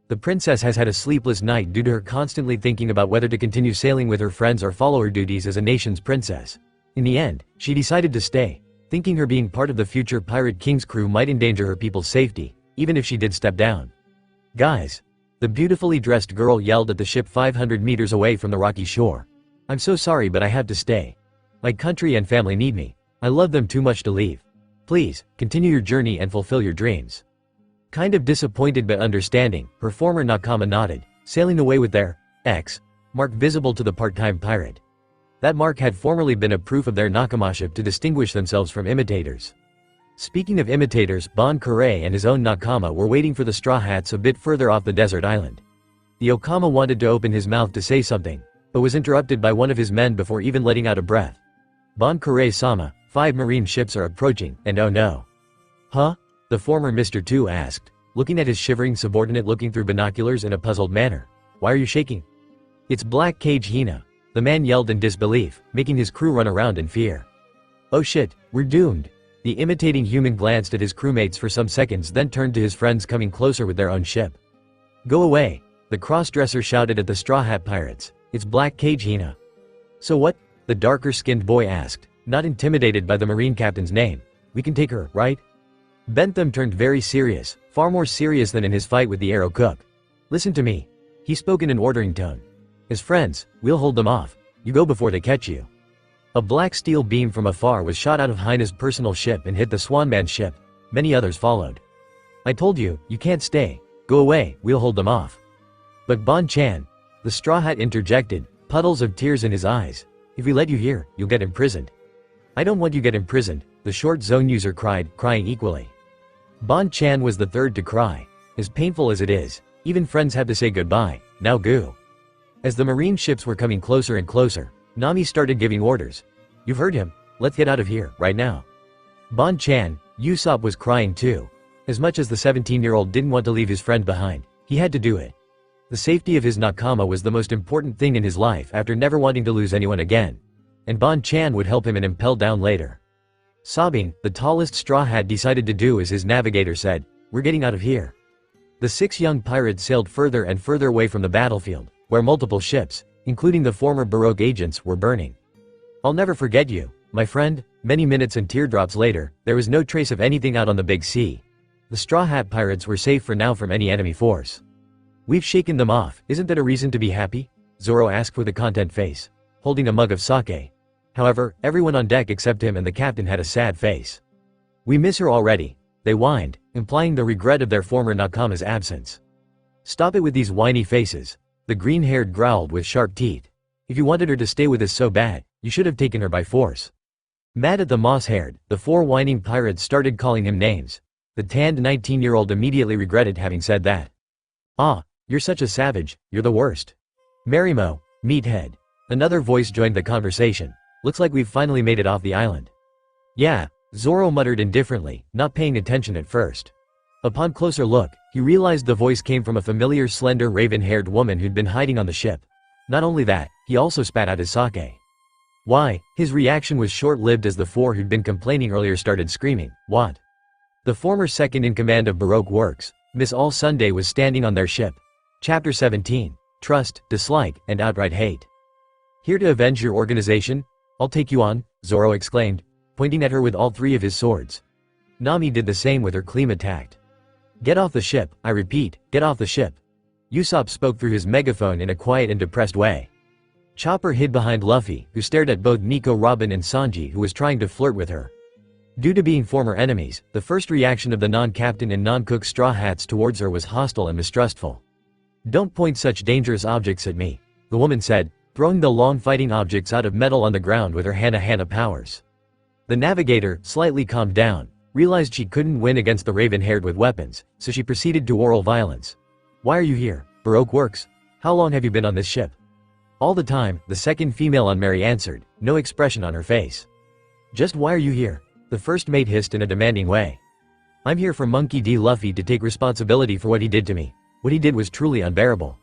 The princess has had a sleepless night due to her constantly thinking about whether to continue sailing with her friends or follow her duties as a nation's princess. In the end, she decided to stay, thinking her being part of the future Pirate King's crew might endanger her people's safety, even if she did step down. Guys! The beautifully dressed girl yelled at the ship 500 meters away from the rocky shore. I'm so sorry but I have to stay. My country and family need me. I love them too much to leave. Please, continue your journey and fulfill your dreams. Kind of disappointed but understanding, her former nakama nodded, sailing away with their X mark visible to the part-time pirate. That mark had formerly been a proof of their nakamaship to distinguish themselves from imitators. Speaking of imitators, Bon Kure and his own nakama were waiting for the Straw Hats a bit further off the desert island. The Okama wanted to open his mouth to say something, but was interrupted by one of his men before even letting out a breath. Bon Kure-sama, 5 marine ships are approaching, and oh no. Huh? The former Mr. 2 asked, looking at his shivering subordinate looking through binoculars in a puzzled manner. Why are you shaking? It's Black Cage Hina, the man yelled in disbelief, making his crew run around in fear. Oh shit, we're doomed. The imitating human glanced at his crewmates for some seconds then turned to his friends coming closer with their own ship. Go away, the cross-dresser shouted at the Straw Hat Pirates. It's Black Cage Hina. So what? The darker-skinned boy asked, not intimidated by the Marine captain's name. We can take her, right? Bentham turned very serious, far more serious than in his fight with the arrow cook. Listen to me. He spoke in an ordering tone. As friends, we'll hold them off. You go before they catch you. A black steel beam from afar was shot out of Hina's personal ship and hit the Swanman's ship. Many others followed. I told you, you can't stay. Go away, we'll hold them off. But Bon-chan, the Straw Hat interjected, puddles of tears in his eyes. If we let you here, you'll get imprisoned. I don't want you get imprisoned, the short zone user cried, crying equally. Bon-chan was the third to cry. As painful as it is, even friends have to say goodbye, now go. As the marine ships were coming closer and closer, Nami started giving orders. You've heard him, let's get out of here, right now. Bon-chan, Usopp was crying too. As much as the 17-year-old didn't want to leave his friend behind, he had to do it. The safety of his nakama was the most important thing in his life after never wanting to lose anyone again. And Bon-chan would help him and impel down later. Sobbing, the tallest Straw Hat decided to do as his navigator said, we're getting out of here. The 6 young pirates sailed further and further away from the battlefield, where multiple ships, including the former Baroque agents, were burning. I'll never forget you, my friend. Many minutes and teardrops later, there was no trace of anything out on the big sea. The Straw Hat Pirates were safe for now from any enemy force. We've shaken them off, isn't that a reason to be happy? Zoro asked with a content face, holding a mug of sake. However, everyone on deck except him and the captain had a sad face. We miss her already, they whined, implying the regret of their former nakama's absence. Stop it with these whiny faces. The green-haired growled with sharp teeth. If you wanted her to stay with us so bad, you should have taken her by force. Mad at the moss-haired, the 4 whining pirates started calling him names. The tanned 19-year-old immediately regretted having said that. Ah, you're such a savage, you're the worst. Marimo, meathead. Another voice joined the conversation. Looks like we've finally made it off the island. Yeah, Zoro muttered indifferently, not paying attention at first. Upon closer look, he realized the voice came from a familiar slender raven-haired woman who'd been hiding on the ship. Not only that, he also spat out his sake. Why, his reaction was short-lived as the 4 who'd been complaining earlier started screaming, "What?" The former second-in-command of Baroque Works, Miss All Sunday, was standing on their ship. Chapter 17. Trust, Dislike, and Outright Hate. Here to avenge your organization? I'll take you on, Zoro exclaimed, pointing at her with all 3 of his swords. Nami did the same with her cleam attack. Get off the ship, I repeat, get off the ship. Usopp spoke through his megaphone in a quiet and depressed way. Chopper hid behind Luffy, who stared at both Nico Robin and Sanji, who was trying to flirt with her. Due to being former enemies, the first reaction of the non-captain and non-cook Straw Hats towards her was hostile and mistrustful. Don't point such dangerous objects at me, the woman said, throwing the long fighting objects out of metal on the ground with her Hana powers. The navigator, slightly calmed down, realized she couldn't win against the raven-haired with weapons, so she proceeded to oral violence. Why are you here, Baroque Works? How long have you been on this ship? All the time, the second female on Mary answered, no expression on her face. Just why are you here? The first mate hissed in a demanding way. I'm here for Monkey D. Luffy to take responsibility for what he did to me. What he did was truly unbearable.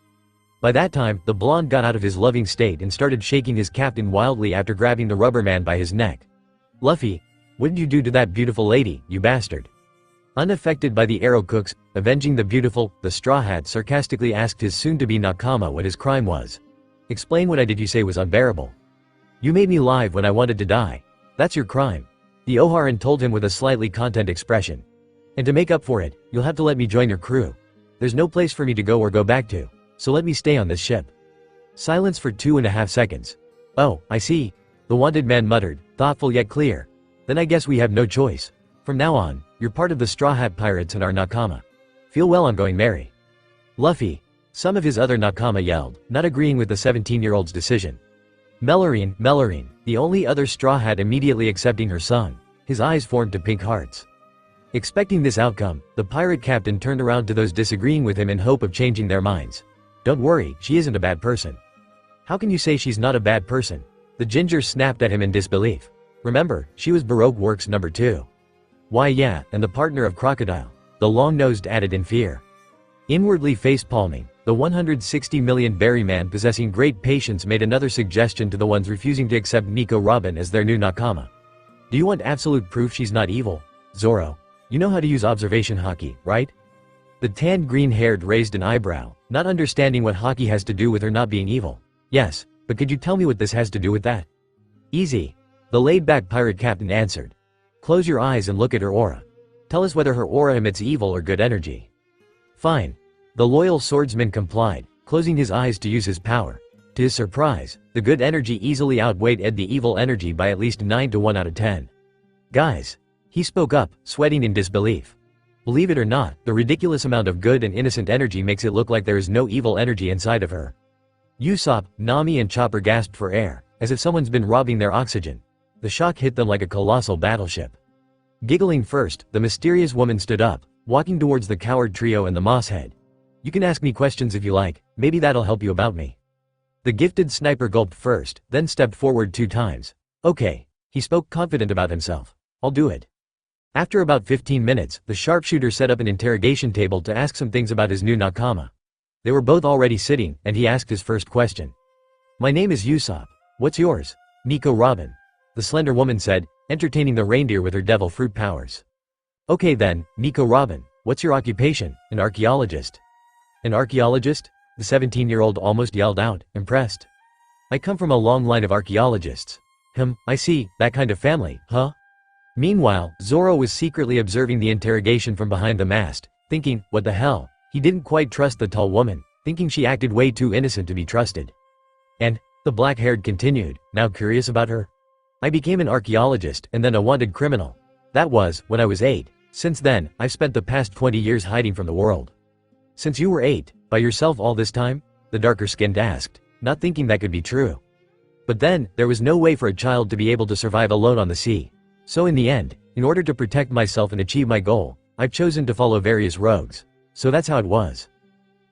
By that time, the blonde got out of his loving state and started shaking his captain wildly after grabbing the rubber man by his neck. Luffy, what did you do to that beautiful lady, you bastard? Unaffected by the arrow cooks, avenging the beautiful, the Straw Hat sarcastically asked his soon-to-be nakama what his crime was. Explain what I did you say was unbearable. You made me live when I wanted to die. That's your crime. The Oharan told him with a slightly content expression. And to make up for it, you'll have to let me join your crew. There's no place for me to go or go back to, so let me stay on this ship. Silence for 2.5 seconds. Oh, I see. The wanted man muttered, thoughtful yet clear. Then I guess we have no choice. From now on, you're part of the Straw Hat Pirates and our nakama. Feel well on going Mary. Luffy. Some of his other nakama yelled, not agreeing with the 17-year-old's decision. Melorine, the only other Straw Hat immediately accepting her song. His eyes formed to pink hearts. Expecting this outcome, the pirate captain turned around to those disagreeing with him in hope of changing their minds. Don't worry, she isn't a bad person. How can you say she's not a bad person? The ginger snapped at him in disbelief. Remember, she was Baroque Works number 2. Why yeah, and the partner of Crocodile. The long-nosed added in fear. Inwardly face-palming, the 160 million berry man possessing great patience made another suggestion to the ones refusing to accept Nico Robin as their new nakama. Do you want absolute proof she's not evil? Zoro, you know how to use observation haki, right? The tanned green-haired raised an eyebrow, not understanding what haki has to do with her not being evil. Yes, but could you tell me what this has to do with that? Easy. The laid-back pirate captain answered. Close your eyes and look at her aura. Tell us whether her aura emits evil or good energy. Fine. The loyal swordsman complied, closing his eyes to use his power. To his surprise, the good energy easily outweighed the evil energy by at least 9 to 1 out of 10. Guys. He spoke up, sweating in disbelief. Believe it or not, the ridiculous amount of good and innocent energy makes it look like there is no evil energy inside of her. Usopp, Nami and Chopper gasped for air, as if someone's been robbing their oxygen. The shock hit them like a colossal battleship. Giggling first, the mysterious woman stood up, walking towards the coward trio and the mosshead. You can ask me questions if you like, maybe that'll help you about me. The gifted sniper gulped first, then stepped forward 2 times. Okay. He spoke confident about himself. I'll do it. After about 15 minutes, the sharpshooter set up an interrogation table to ask some things about his new nakama. They were both already sitting, and he asked his first question. My name is Usopp. What's yours? Nico Robin. The slender woman said, entertaining the reindeer with her devil fruit powers. Okay then, Nico Robin, what's your occupation? An archaeologist. An archaeologist? The 17-year-old almost yelled out, impressed. I come from a long line of archaeologists. I see, that kind of family, huh? Meanwhile, Zoro was secretly observing the interrogation from behind the mast, thinking, what the hell? He didn't quite trust the tall woman, thinking she acted way too innocent to be trusted. And, the black-haired continued, now curious about her. I became an archaeologist and then a wanted criminal. That was, when I was 8. Since then, I've spent the past 20 years hiding from the world. Since you were 8, by yourself all this time? the darker-skinned asked, not thinking that could be true. But then, there was no way for a child to be able to survive alone on the sea. So in the end, in order to protect myself and achieve my goal, I've chosen to follow various rogues. So that's how it was.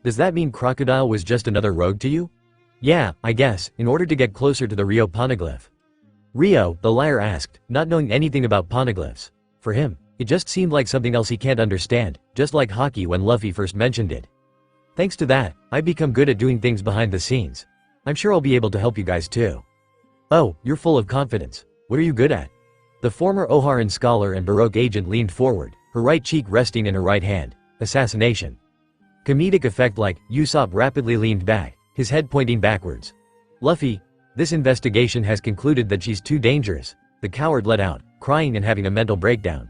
Does that mean Crocodile was just another rogue to you? Yeah, I guess, in order to get closer to the Rio poneglyph. Rio, the liar asked, not knowing anything about poneglyphs. For him, it just seemed like something else he can't understand, just like hockey when Luffy first mentioned it. Thanks to that, I've become good at doing things behind the scenes. I'm sure I'll be able to help you guys too. Oh, you're full of confidence. What are you good at? The former Oharan scholar and Baroque agent leaned forward, her right cheek resting in her right hand. Assassination. Comedic effect like, Usopp rapidly leaned back, his head pointing backwards. Luffy, this investigation has concluded that she's too dangerous. The coward let out, crying and having a mental breakdown.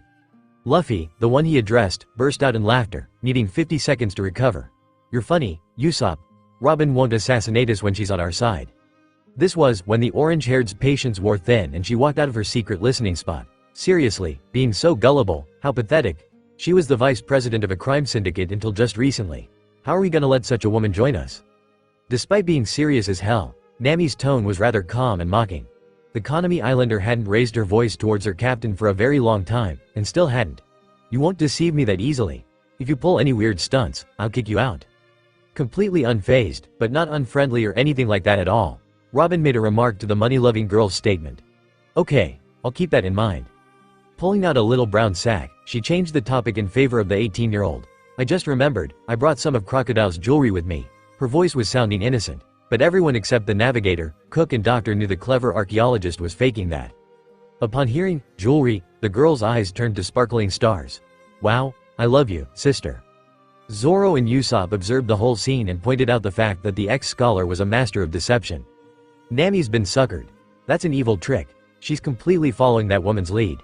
Luffy, the one he addressed, burst out in laughter, needing 50 seconds to recover. You're funny, Usopp. Robin won't assassinate us when she's on our side. This was when the orange-haired's patience wore thin and she walked out of her secret listening spot. Seriously, being so gullible, how pathetic. She was the vice president of a crime syndicate until just recently. How are we gonna let such a woman join us? Despite being serious as hell, Nami's tone was rather calm and mocking. The Konami Islander hadn't raised her voice towards her captain for a very long time, and still hadn't. You won't deceive me that easily. If you pull any weird stunts, I'll kick you out. Completely unfazed, but not unfriendly or anything like that at all, Robin made a remark to the money-loving girl's statement. Okay, I'll keep that in mind. Pulling out a little brown sack, she changed the topic in favor of the 18-year-old. I just remembered, I brought some of Crocodile's jewelry with me. Her voice was sounding innocent, but everyone except the navigator, cook and doctor knew the clever archaeologist was faking that. Upon hearing, jewelry, the girl's eyes turned to sparkling stars. Wow, I love you, sister. Zoro and Usopp observed the whole scene and pointed out the fact that the ex-scholar was a master of deception. Nami's been suckered. That's an evil trick. She's completely following that woman's lead.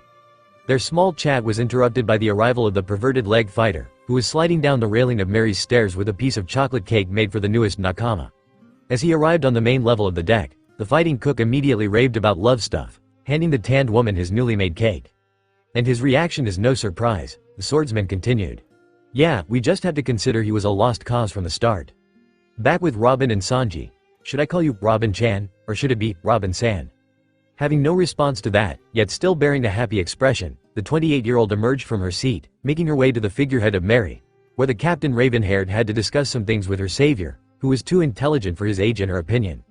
Their small chat was interrupted by the arrival of the perverted leg fighter, who was sliding down the railing of Mary's stairs with a piece of chocolate cake made for the newest nakama. As he arrived on the main level of the deck, the fighting cook immediately raved about love stuff, handing the tanned woman his newly made cake. And his reaction is no surprise, the swordsman continued. Yeah, we just had to consider he was a lost cause from the start. Back with Robin and Sanji. Should I call you Robin-chan, or should it be Robin-san? Having no response to that, yet still bearing a happy expression, the 28-year-old emerged from her seat, making her way to the figurehead of Mary, where the captain raven-haired had to discuss some things with her savior, who was too intelligent for his age and her opinion.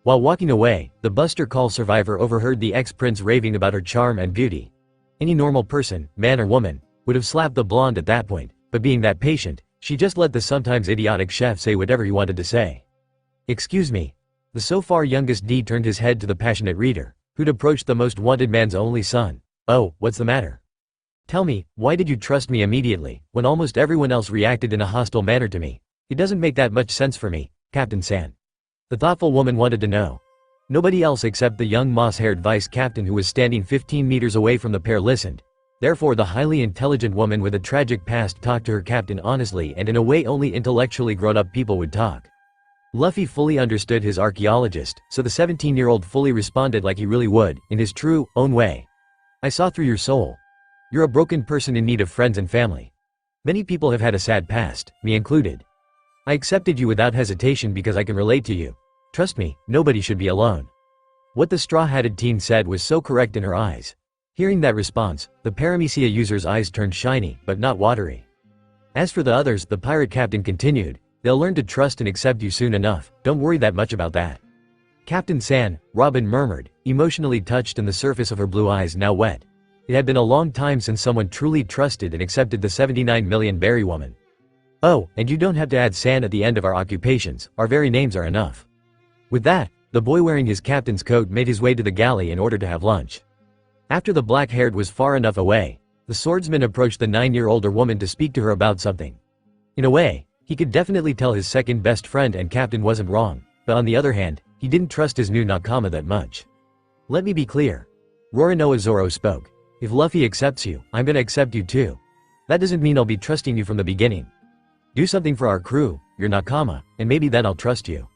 While walking away, the Buster Call survivor overheard the ex-prince raving about her charm and beauty. Any normal person, man or woman, would have slapped the blonde at that point, but being that patient, she just let the sometimes idiotic chef say whatever he wanted to say. Excuse me. The so far youngest D turned his head to the passionate reader, who'd approached the most wanted man's only son. Oh, what's the matter? Tell me, why did you trust me immediately, when almost everyone else reacted in a hostile manner to me? It doesn't make that much sense for me, Captain San. The thoughtful woman wanted to know. Nobody else except the young moss-haired vice captain who was standing 15 meters away from the pair listened. Therefore the highly intelligent woman with a tragic past talked to her captain honestly and in a way only intellectually grown-up people would talk. Luffy fully understood his archaeologist, so the 17-year-old fully responded like he really would, in his true, own way. I saw through your soul. You're a broken person in need of friends and family. Many people have had a sad past, me included. I accepted you without hesitation because I can relate to you. Trust me, nobody should be alone. What the straw-hatted teen said was so correct in her eyes. Hearing that response, the Paramecia user's eyes turned shiny, but not watery. As for the others, the pirate captain continued, they'll learn to trust and accept you soon enough, don't worry that much about that. Captain San, Robin murmured, emotionally touched and the surface of her blue eyes now wet. It had been a long time since someone truly trusted and accepted the 79 million berry woman. Oh, and you don't have to add San at the end of our occupations, our very names are enough. With that, the boy wearing his captain's coat made his way to the galley in order to have lunch. After the black-haired was far enough away, the swordsman approached the 9-year-older woman to speak to her about something. In a way, he could definitely tell his second best friend and captain wasn't wrong, but on the other hand, he didn't trust his new nakama that much. Let me be clear. Roronoa Zoro spoke. If Luffy accepts you, I'm gonna accept you too. That doesn't mean I'll be trusting you from the beginning. Do something for our crew, your nakama, and maybe then I'll trust you.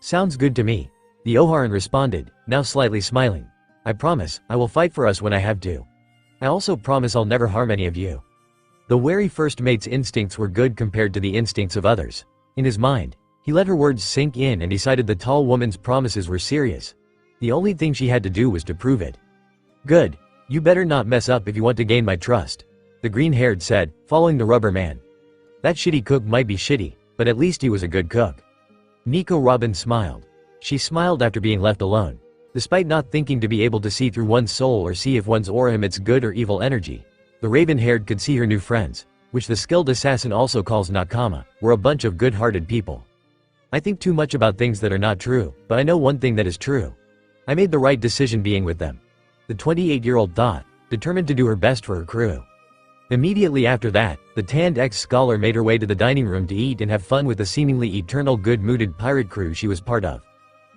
Sounds good to me. The Oharan responded, now slightly smiling. I promise, I will fight for us when I have to. I also promise I'll never harm any of you. The wary first mate's instincts were good compared to the instincts of others. In his mind, He let her words sink in and decided the tall woman's promises were serious. The only thing she had to do was to prove it. "Good. You better not mess up if you want to gain my trust," the green-haired said, following the rubber man. That shitty cook might be shitty, but at least he was a good cook. Nico Robin smiled. She smiled after being left alone. Despite not thinking to be able to see through one's soul or see if one's aura emits good or evil energy, the raven-haired could see her new friends, which the skilled assassin also calls nakama, were a bunch of good-hearted people. "I think too much about things that are not true, but I know one thing that is true. I made the right decision being with them," the 28-year-old thought, determined to do her best for her crew. Immediately after that, the tanned ex-scholar made her way to the dining room to eat and have fun with the seemingly eternal good-mooded pirate crew she was part of.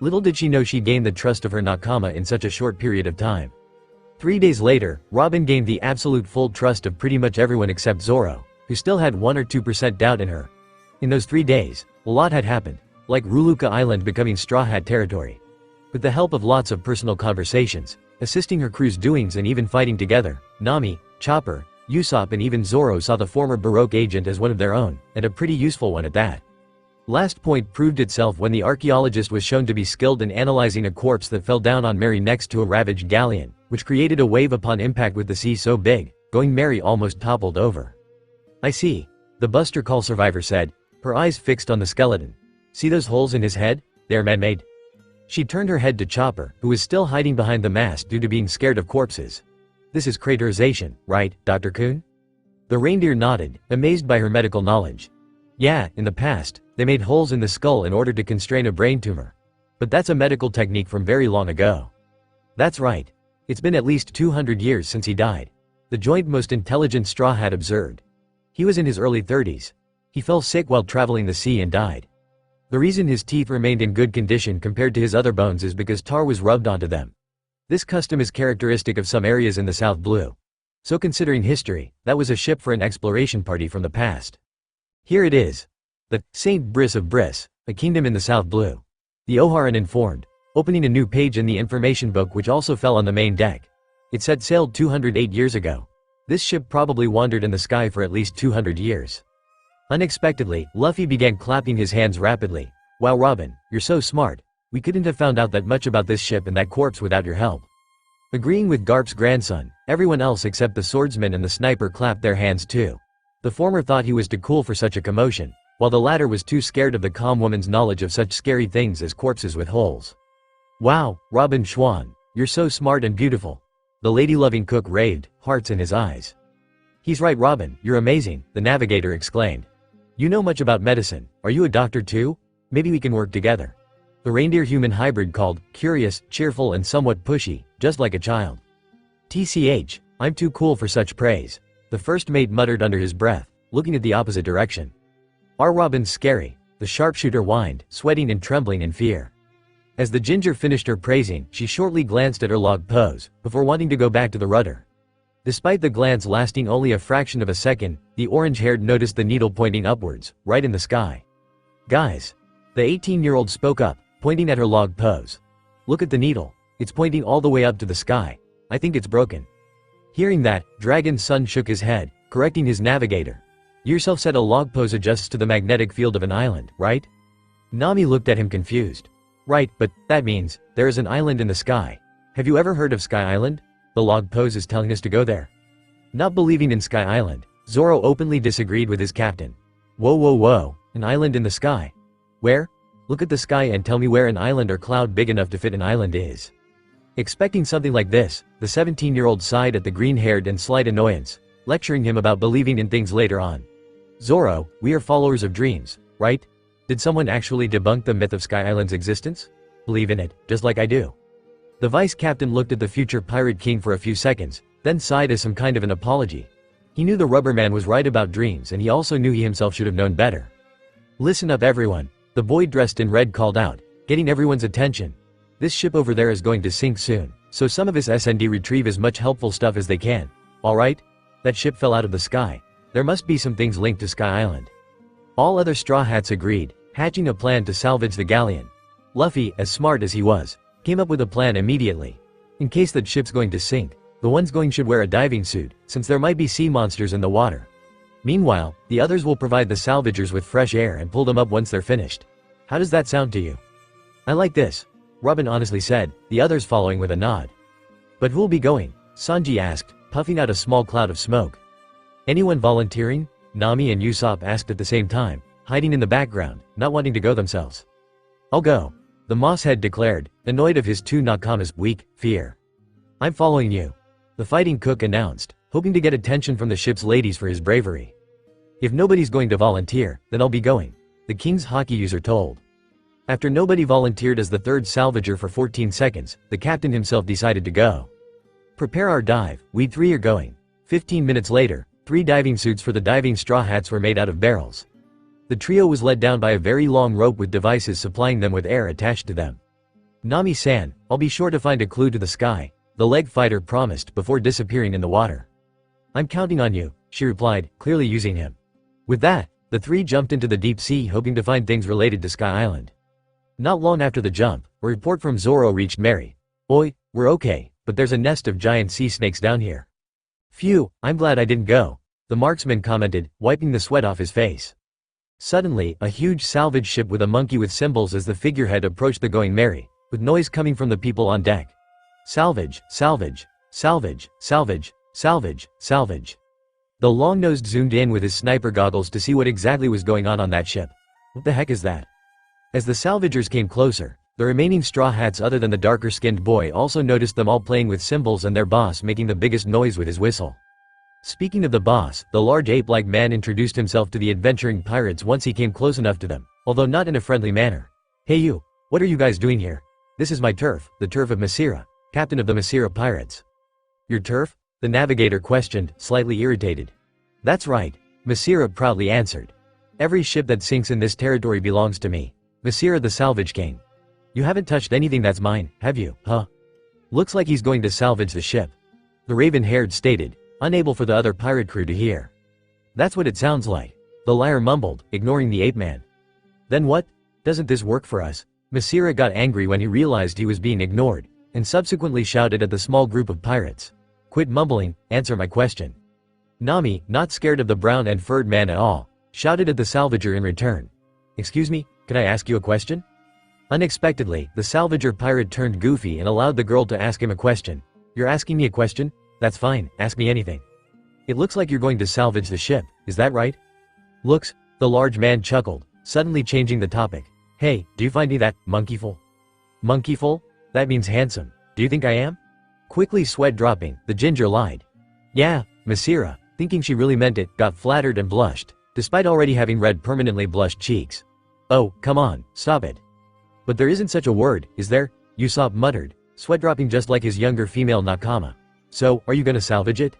Little did she know she'd gain the trust of her nakama in such a short period of time. 3 days later, Robin gained the absolute full trust of pretty much everyone except Zoro, who still had 1 or 2% doubt in her. In those 3 days, a lot had happened, like Ruluka Island becoming Straw Hat territory. With the help of lots of personal conversations, assisting her crew's doings and even fighting together, Nami, Chopper, Usopp and even Zoro saw the former Baroque agent as one of their own, and a pretty useful one at that. Last point proved itself when the archaeologist was shown to be skilled in analyzing a corpse that fell down on Mary next to a ravaged galleon, which created a wave upon impact with the sea so big, going Mary almost toppled over. "I see," the Buster Call survivor said, her eyes fixed on the skeleton. "See those holes in his head? They're man-made." She turned her head to Chopper, who was still hiding behind the mast due to being scared of corpses. "This is craterization, right, Dr. Kun?" The reindeer nodded, amazed by her medical knowledge. "Yeah, in the past, they made holes in the skull in order to constrain a brain tumor. But that's a medical technique from very long ago." "That's right. It's been at least 200 years since he died," the joint most intelligent Straw Hat observed. "He was in his early 30s. He fell sick while traveling the sea and died. The reason his teeth remained in good condition compared to his other bones is because tar was rubbed onto them. This custom is characteristic of some areas in the South Blue. So considering history, that was a ship for an exploration party from the past. Here it is. The St. Brice of Brice, a kingdom in the South Blue. The Oharan informed, opening a new page in the information book which also fell on the main deck. It said sailed 208 years ago. This ship probably wandered in the sky for at least 200 years. Unexpectedly, Luffy began clapping his hands rapidly. "Wow Robin, you're so smart. We couldn't have found out that much about this ship and that corpse without your help." Agreeing with Garp's grandson, everyone else except the swordsman and the sniper clapped their hands too. The former thought he was too cool for such a commotion, while the latter was too scared of the calm woman's knowledge of such scary things as corpses with holes. "Wow, Robin Schwan, you're so smart and beautiful," the lady-loving cook raved, hearts in his eyes. "He's right Robin, you're amazing," the navigator exclaimed. "You know much about medicine, are you a doctor too? Maybe we can work together." The reindeer-human hybrid called, curious, cheerful and somewhat pushy, just like a child. "TCH, I'm too cool for such praise," the first mate muttered under his breath, looking at the opposite direction. "Our Robin's scary," the sharpshooter whined, sweating and trembling in fear. As the ginger finished her praising, she shortly glanced at her log pose, before wanting to go back to the rudder. Despite the glance lasting only a fraction of a second, the orange-haired noticed the needle pointing upwards, right in the sky. "Guys," the 18-year-old spoke up, pointing at her log pose. "Look at the needle. It's pointing all the way up to the sky. I think it's broken." Hearing that, Dragon's son shook his head, correcting his navigator. "You yourself said a log pose adjusts to the magnetic field of an island, right?" Nami looked at him confused. "Right, but that means there is an island in the sky. Have you ever heard of Sky Island? The log pose is telling us to go there." Not believing in Sky Island, Zoro openly disagreed with his captain. "Whoa whoa whoa, an island in the sky? Where? Look at the sky and tell me where an island or cloud big enough to fit an island is." Expecting something like this, the 17-year-old sighed at the green-haired and slight annoyance, lecturing him about believing in things later on. "Zoro, we are followers of dreams, right? Did someone actually debunk the myth of Sky Island's existence? Believe in it, just like I do." The vice captain looked at the future pirate king for a few seconds, then sighed as some kind of an apology. He knew the rubber man was right about dreams and he also knew he himself should have known better. "Listen up everyone," the boy dressed in red called out, getting everyone's attention. "This ship over there is going to sink soon, so some of us SND retrieve as much helpful stuff as they can. Alright? That ship fell out of the sky. There must be some things linked to Sky Island." All other Straw Hats agreed, hatching a plan to salvage the galleon. Luffy, as smart as he was, came up with a plan immediately. In case that ship's going to sink, the ones going should wear a diving suit, since there might be sea monsters in the water. Meanwhile, the others will provide the salvagers with fresh air and pull them up once they're finished. How does that sound to you? I like this, Robin honestly said, the others following with a nod. But who'll be going? Sanji asked, puffing out a small cloud of smoke. Anyone volunteering? Nami and Usopp asked at the same time, hiding in the background, not wanting to go themselves. I'll go, the moss head declared, annoyed of his two Nakama's weak fear. I'm following you, the fighting cook announced, hoping to get attention from the ship's ladies for his bravery. If nobody's going to volunteer, then I'll be going, the King's hockey user told. After nobody volunteered as the third salvager for 14 seconds, the captain himself decided to go. Prepare our dive, we three are going. 15 minutes later, 3 diving suits for the diving straw hats were made out of barrels. The trio was led down by a very long rope with devices supplying them with air attached to them. Nami-san, I'll be sure to find a clue to the sky, the leg fighter promised before disappearing in the water. I'm counting on you, she replied, clearly using him. With that, the 3 jumped into the deep sea hoping to find things related to Sky Island. Not long after the jump, a report from Zoro reached Mary. Oi, we're okay, but there's a nest of giant sea snakes down here. Phew, I'm glad I didn't go, the marksman commented, wiping the sweat off his face. Suddenly, a huge salvage ship with a monkey with symbols as the figurehead approached the Going Merry, with noise coming from the people on deck. Salvage, salvage, salvage, salvage, salvage, salvage. The long-nosed zoomed in with his sniper goggles to see what exactly was going on that ship. What the heck is that? As the salvagers came closer, the remaining straw hats other than the darker-skinned boy also noticed them all playing with symbols and their boss making the biggest noise with his whistle. Speaking of the boss, the large ape-like man introduced himself to the adventuring pirates once he came close enough to them, although not in a friendly manner. Hey you, what are you guys doing here? This is my turf, the turf of Masira, captain of the Masira pirates. Your turf? The navigator questioned, slightly irritated. That's right, Masira proudly answered. Every ship that sinks in this territory belongs to me. Masira the Salvage King. You haven't touched anything that's mine, have you, huh? Looks like he's going to salvage the ship. The raven-haired stated, unable for the other pirate crew to hear. That's what it sounds like, the liar mumbled, ignoring the ape-man. Then what? Doesn't this work for us? Masira got angry when he realized he was being ignored, and subsequently shouted at the small group of pirates. Quit mumbling, answer my question. Nami, not scared of the brown and furred man at all, shouted at the salvager in return. Excuse me, can I ask you a question? Unexpectedly, the salvager pirate turned goofy and allowed the girl to ask him a question. You're asking me a question? That's fine, ask me anything. It looks like you're going to salvage the ship, is that right? Looks, the large man chuckled, suddenly changing the topic. Hey, do you find me that monkeyful? Monkeyful? That means handsome. Do you think I am? Quickly sweat dropping, the ginger lied. Yeah, Masira, thinking she really meant it, got flattered and blushed, despite already having red permanently blushed cheeks. Oh, come on, stop it. But there isn't such a word, is there? Usopp muttered, sweat dropping just like his younger female nakama. So, are you gonna salvage it?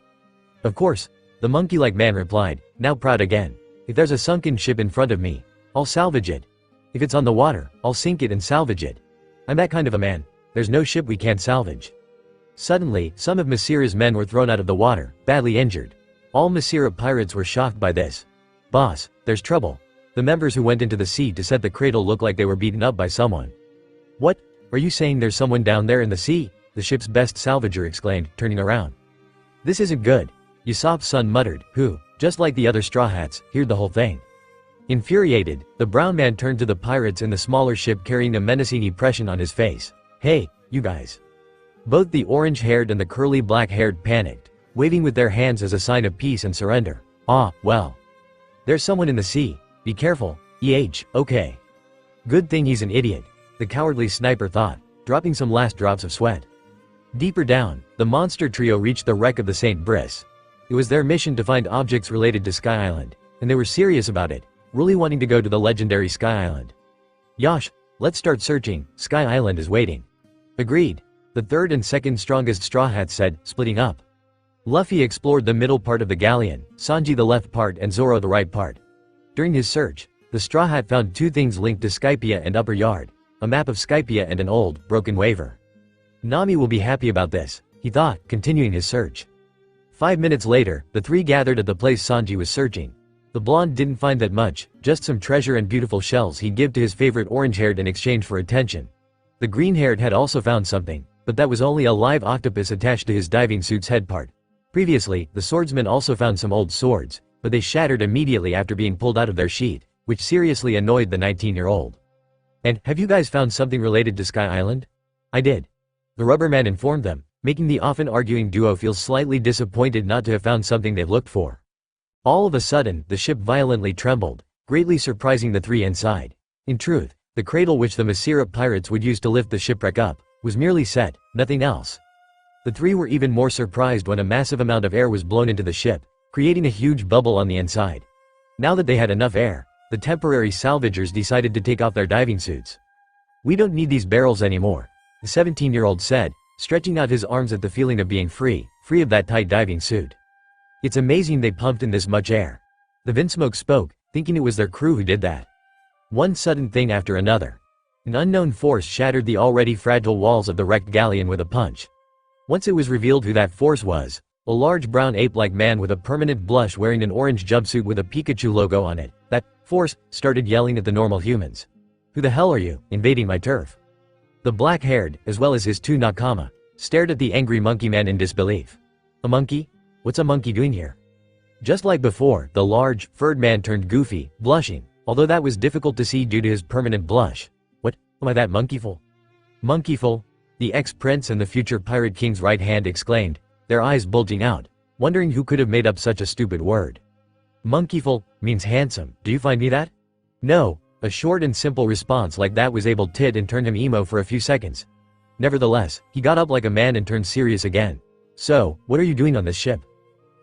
Of course, the monkey-like man replied, now proud again. If there's a sunken ship in front of me, I'll salvage it. If it's on the water, I'll sink it and salvage it. I'm that kind of a man, there's no ship we can't salvage. Suddenly, some of Masira's men were thrown out of the water, badly injured. All Masira pirates were shocked by this. Boss, there's trouble. The members who went into the sea to set the cradle looked like they were beaten up by someone. What? Are you saying there's someone down there in the sea? The ship's best salvager exclaimed, turning around. This isn't good. Usopp's son muttered, who, just like the other straw hats, heard the whole thing. Infuriated, the brown man turned to the pirates in the smaller ship carrying a menacing expression on his face. Hey, you guys. Both the orange-haired and the curly black-haired panicked, waving with their hands as a sign of peace and surrender. Ah, well. There's someone in the sea. Be careful, okay. Good thing he's an idiot, the cowardly sniper thought, dropping some last drops of sweat. Deeper down, the monster trio reached the wreck of the St. Brice. It was their mission to find objects related to Sky Island, and they were serious about it, really wanting to go to the legendary Sky Island. Yosh, let's start searching, Sky Island is waiting. Agreed, the third and second strongest straw hats said, splitting up. Luffy explored the middle part of the galleon, Sanji the left part and Zoro the right part. During his search, the Straw Hat found 2 things linked to Skypia and Upper Yard, a map of Skypia and an old, broken waiver. Nami will be happy about this, he thought, continuing his search. 5 minutes later, the 3 gathered at the place Sanji was searching. The blonde didn't find that much, just some treasure and beautiful shells he'd give to his favorite orange-haired in exchange for attention. The green-haired had also found something, but that was only a live octopus attached to his diving suit's head part. Previously, the swordsman also found some old swords, but they shattered immediately after being pulled out of their sheath, which seriously annoyed the 19-year-old. And, have you guys found something related to Sky Island? I did. The rubber man informed them, making the often arguing duo feel slightly disappointed not to have found something they've looked for. All of a sudden, the ship violently trembled, greatly surprising the three inside. In truth, the cradle which the Masira pirates would use to lift the shipwreck up was merely set, nothing else. The three were even more surprised when a massive amount of air was blown into the ship, creating a huge bubble on the inside. Now that they had enough air, the temporary salvagers decided to take off their diving suits. "We don't need these barrels anymore," the 17-year-old said, stretching out his arms at the feeling of being free of that tight diving suit. "It's amazing they pumped in this much air." The Vinsmoke spoke, thinking it was their crew who did that. One sudden thing after another. An unknown force shattered the already fragile walls of the wrecked galleon with a punch. Once it was revealed who that force was, a large brown ape-like man with a permanent blush wearing an orange jumpsuit with a Pikachu logo on it. That force started yelling at the normal humans. "Who the hell are you, invading my turf?" The black-haired, as well as his two nakama, stared at the angry monkey man in disbelief. "A monkey? What's a monkey doing here?" Just like before, the large, furred man turned goofy, blushing, although that was difficult to see due to his permanent blush. "What, am I that monkeyful?" "Monkeyful?" The ex-prince and the future pirate king's right hand exclaimed, their eyes bulging out, wondering who could have made up such a stupid word. "Monkeyful means handsome, do you find me that?" "No." A short and simple response like that was able to and turn him emo for a few seconds. Nevertheless, he got up like a man and turned serious again. "So, what are you doing on this ship?"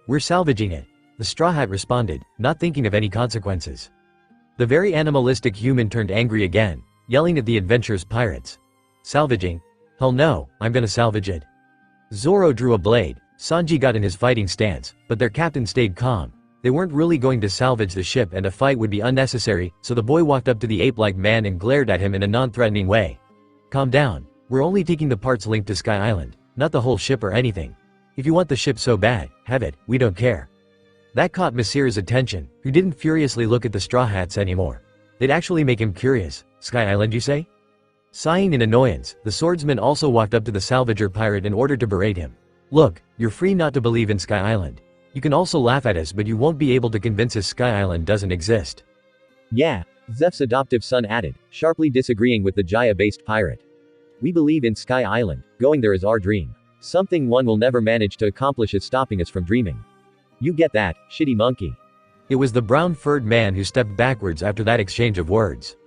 "We're salvaging it," the Straw Hat responded, not thinking of any consequences. The very animalistic human turned angry again, yelling at the adventurous pirates. "Salvaging? Hell no, I'm gonna salvage it." Zoro drew a blade, Sanji got in his fighting stance, but their captain stayed calm. They weren't really going to salvage the ship and a fight would be unnecessary, so the boy walked up to the ape-like man and glared at him in a non-threatening way. "Calm down, we're only taking the parts linked to Sky Island, not the whole ship or anything. If you want the ship so bad, have it, we don't care." That caught Masira's attention, who didn't furiously look at the Straw Hats anymore. They'd actually make him curious. "Sky Island, you say?" Sighing in annoyance, the swordsman also walked up to the salvager pirate in order to berate him. "Look, you're free not to believe in Sky Island. You can also laugh at us, but you won't be able to convince us Sky Island doesn't exist." Yeah, Zeph's adoptive son added, sharply disagreeing with the Jaya-based pirate. "We believe in Sky Island, going there is our dream. Something one will never manage to accomplish is stopping us from dreaming. You get that, shitty monkey." It was the brown-furred man who stepped backwards after that exchange of words.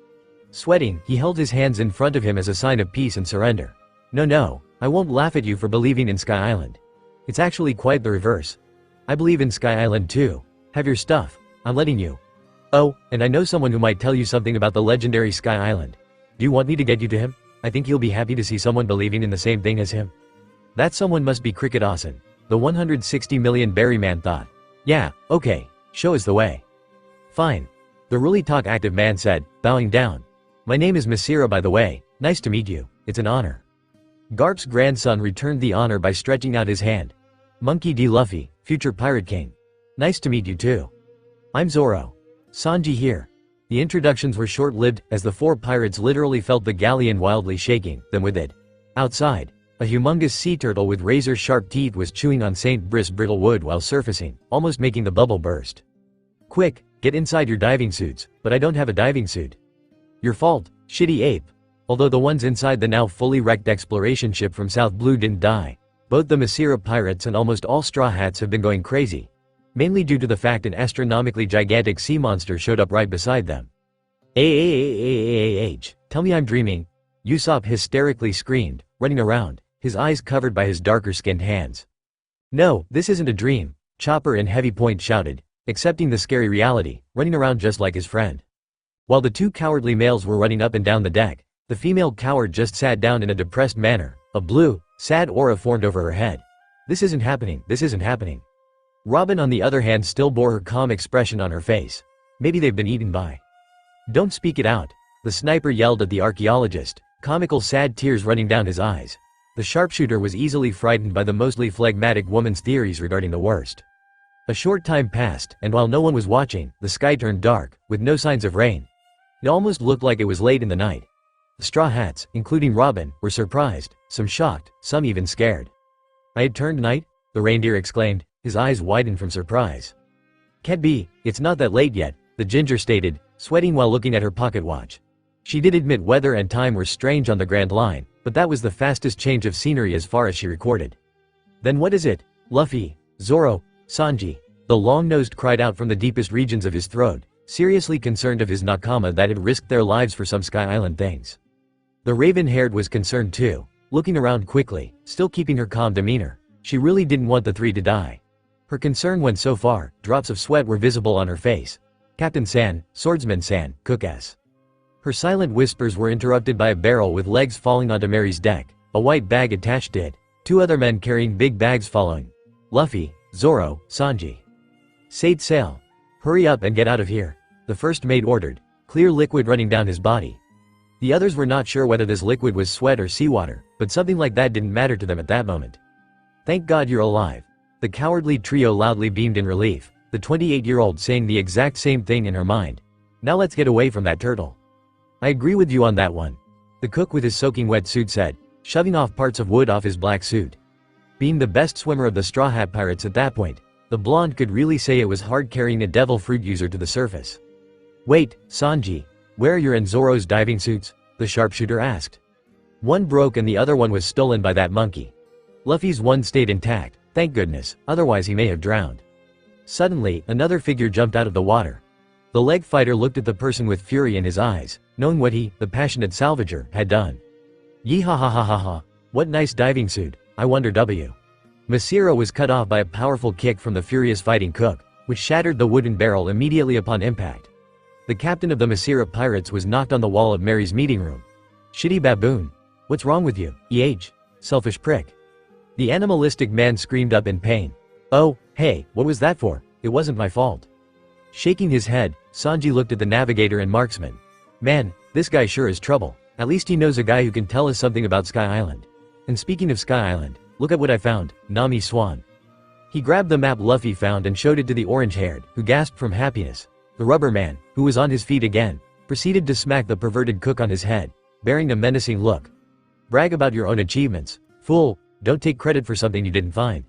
Sweating, he held his hands in front of him as a sign of peace and surrender. No, I won't laugh at you for believing in Sky Island. It's actually quite the reverse. I believe in Sky Island too. Have your stuff. I'm letting you. Oh, and I know someone who might tell you something about the legendary Sky Island. Do you want me to get you to him? I think he'll be happy to see someone believing in the same thing as him. That someone must be Cricket Asen, the 160 million berry man thought. Yeah, okay, show us the way. Fine. The really talk active man said, bowing down. My name is Masira, by the way. Nice to meet you. It's an honor. Garp's grandson returned the honor by stretching out his hand. Monkey D. Luffy, future pirate king. Nice to meet you too. I'm Zoro. Sanji here. The introductions were short-lived, as the four pirates literally felt the galleon wildly shaking, then with it. Outside, a humongous sea turtle with razor-sharp teeth was chewing on St. Brice brittle wood while surfacing, almost making the bubble burst. Quick, get inside your diving suits, but I don't have a diving suit. Your fault, shitty ape. Although the ones inside the now fully wrecked exploration ship from South Blue didn't die, both the Masira pirates and almost all Straw Hats have been going crazy. Mainly due to the fact an astronomically gigantic sea monster showed up right beside them. Tell me I'm dreaming. Usopp hysterically screamed, running around, his eyes covered by his darker-skinned hands. No, this isn't a dream, Chopper and Heavy Point shouted, accepting the scary reality, running around just like his friend. While the two cowardly males were running up and down the deck, the female coward just sat down in a depressed manner, a blue, sad aura formed over her head. This isn't happening, this isn't happening. Robin on the other hand still bore her calm expression on her face. Maybe they've been eaten by. Don't speak it out, the sniper yelled at the archaeologist, comical sad tears running down his eyes. The sharpshooter was easily frightened by the mostly phlegmatic woman's theories regarding the worst. A short time passed, and while no one was watching, the sky turned dark, with no signs of rain. It almost looked like it was late in the night. The Straw Hats, including Robin, were surprised, some shocked, some even scared. I had turned night? The reindeer exclaimed, his eyes widened from surprise. Can't be, it's not that late yet, the ginger stated, sweating while looking at her pocket watch. She did admit weather and time were strange on the Grand Line, but that was the fastest change of scenery as far as she recorded. Then what is it? Luffy, Zoro, Sanji. The long-nosed cried out from the deepest regions of his throat, seriously concerned of his nakama that had risked their lives for some Sky Island things. The raven-haired was concerned too, looking around quickly, still keeping her calm demeanor. She really didn't want the three to die. Her concern went so far, drops of sweat were visible on her face. Captain San, Swordsman San, Cook S. Her silent whispers were interrupted by a barrel with legs falling onto Mary's deck, a white bag attached it, two other men carrying big bags following. Luffy, Zoro, Sanji. Set sail. Hurry up and get out of here. The first mate ordered, clear liquid running down his body. The others were not sure whether this liquid was sweat or seawater, but something like that didn't matter to them at that moment. Thank God you're alive. The cowardly trio loudly beamed in relief, the 28-year-old saying the exact same thing in her mind. Now let's get away from that turtle. I agree with you on that one. The cook with his soaking wet suit said, shoving off parts of wood off his black suit. Being the best swimmer of the Straw Hat Pirates at that point, the blonde could really say it was hard carrying a devil fruit user to the surface. Wait, Sanji, where are your and Zoro's diving suits? The sharpshooter asked. One broke and the other one was stolen by that monkey. Luffy's one stayed intact, thank goodness, otherwise he may have drowned. Suddenly, another figure jumped out of the water. The leg fighter looked at the person with fury in his eyes, knowing what he, the passionate salvager, had done. Yee ha ha ha ha ha, what nice diving suit, I wonder W. Masira was cut off by a powerful kick from the furious fighting cook, which shattered the wooden barrel immediately upon impact. The captain of the Masira pirates was knocked on the wall of Mary's meeting room. Shitty baboon. What's wrong with you, selfish prick. The animalistic man screamed up in pain. Oh, hey, what was that for? It wasn't my fault. Shaking his head, Sanji looked at the navigator and marksman. Man, this guy sure is trouble. At least he knows a guy who can tell us something about Sky Island. And speaking of Sky Island, look at what I found, Nami Swan. He grabbed the map Luffy found and showed it to the orange-haired, who gasped from happiness. The rubber man, who was on his feet again, proceeded to smack the perverted cook on his head, bearing a menacing look. Brag about your own achievements. Fool, don't take credit for something you didn't find.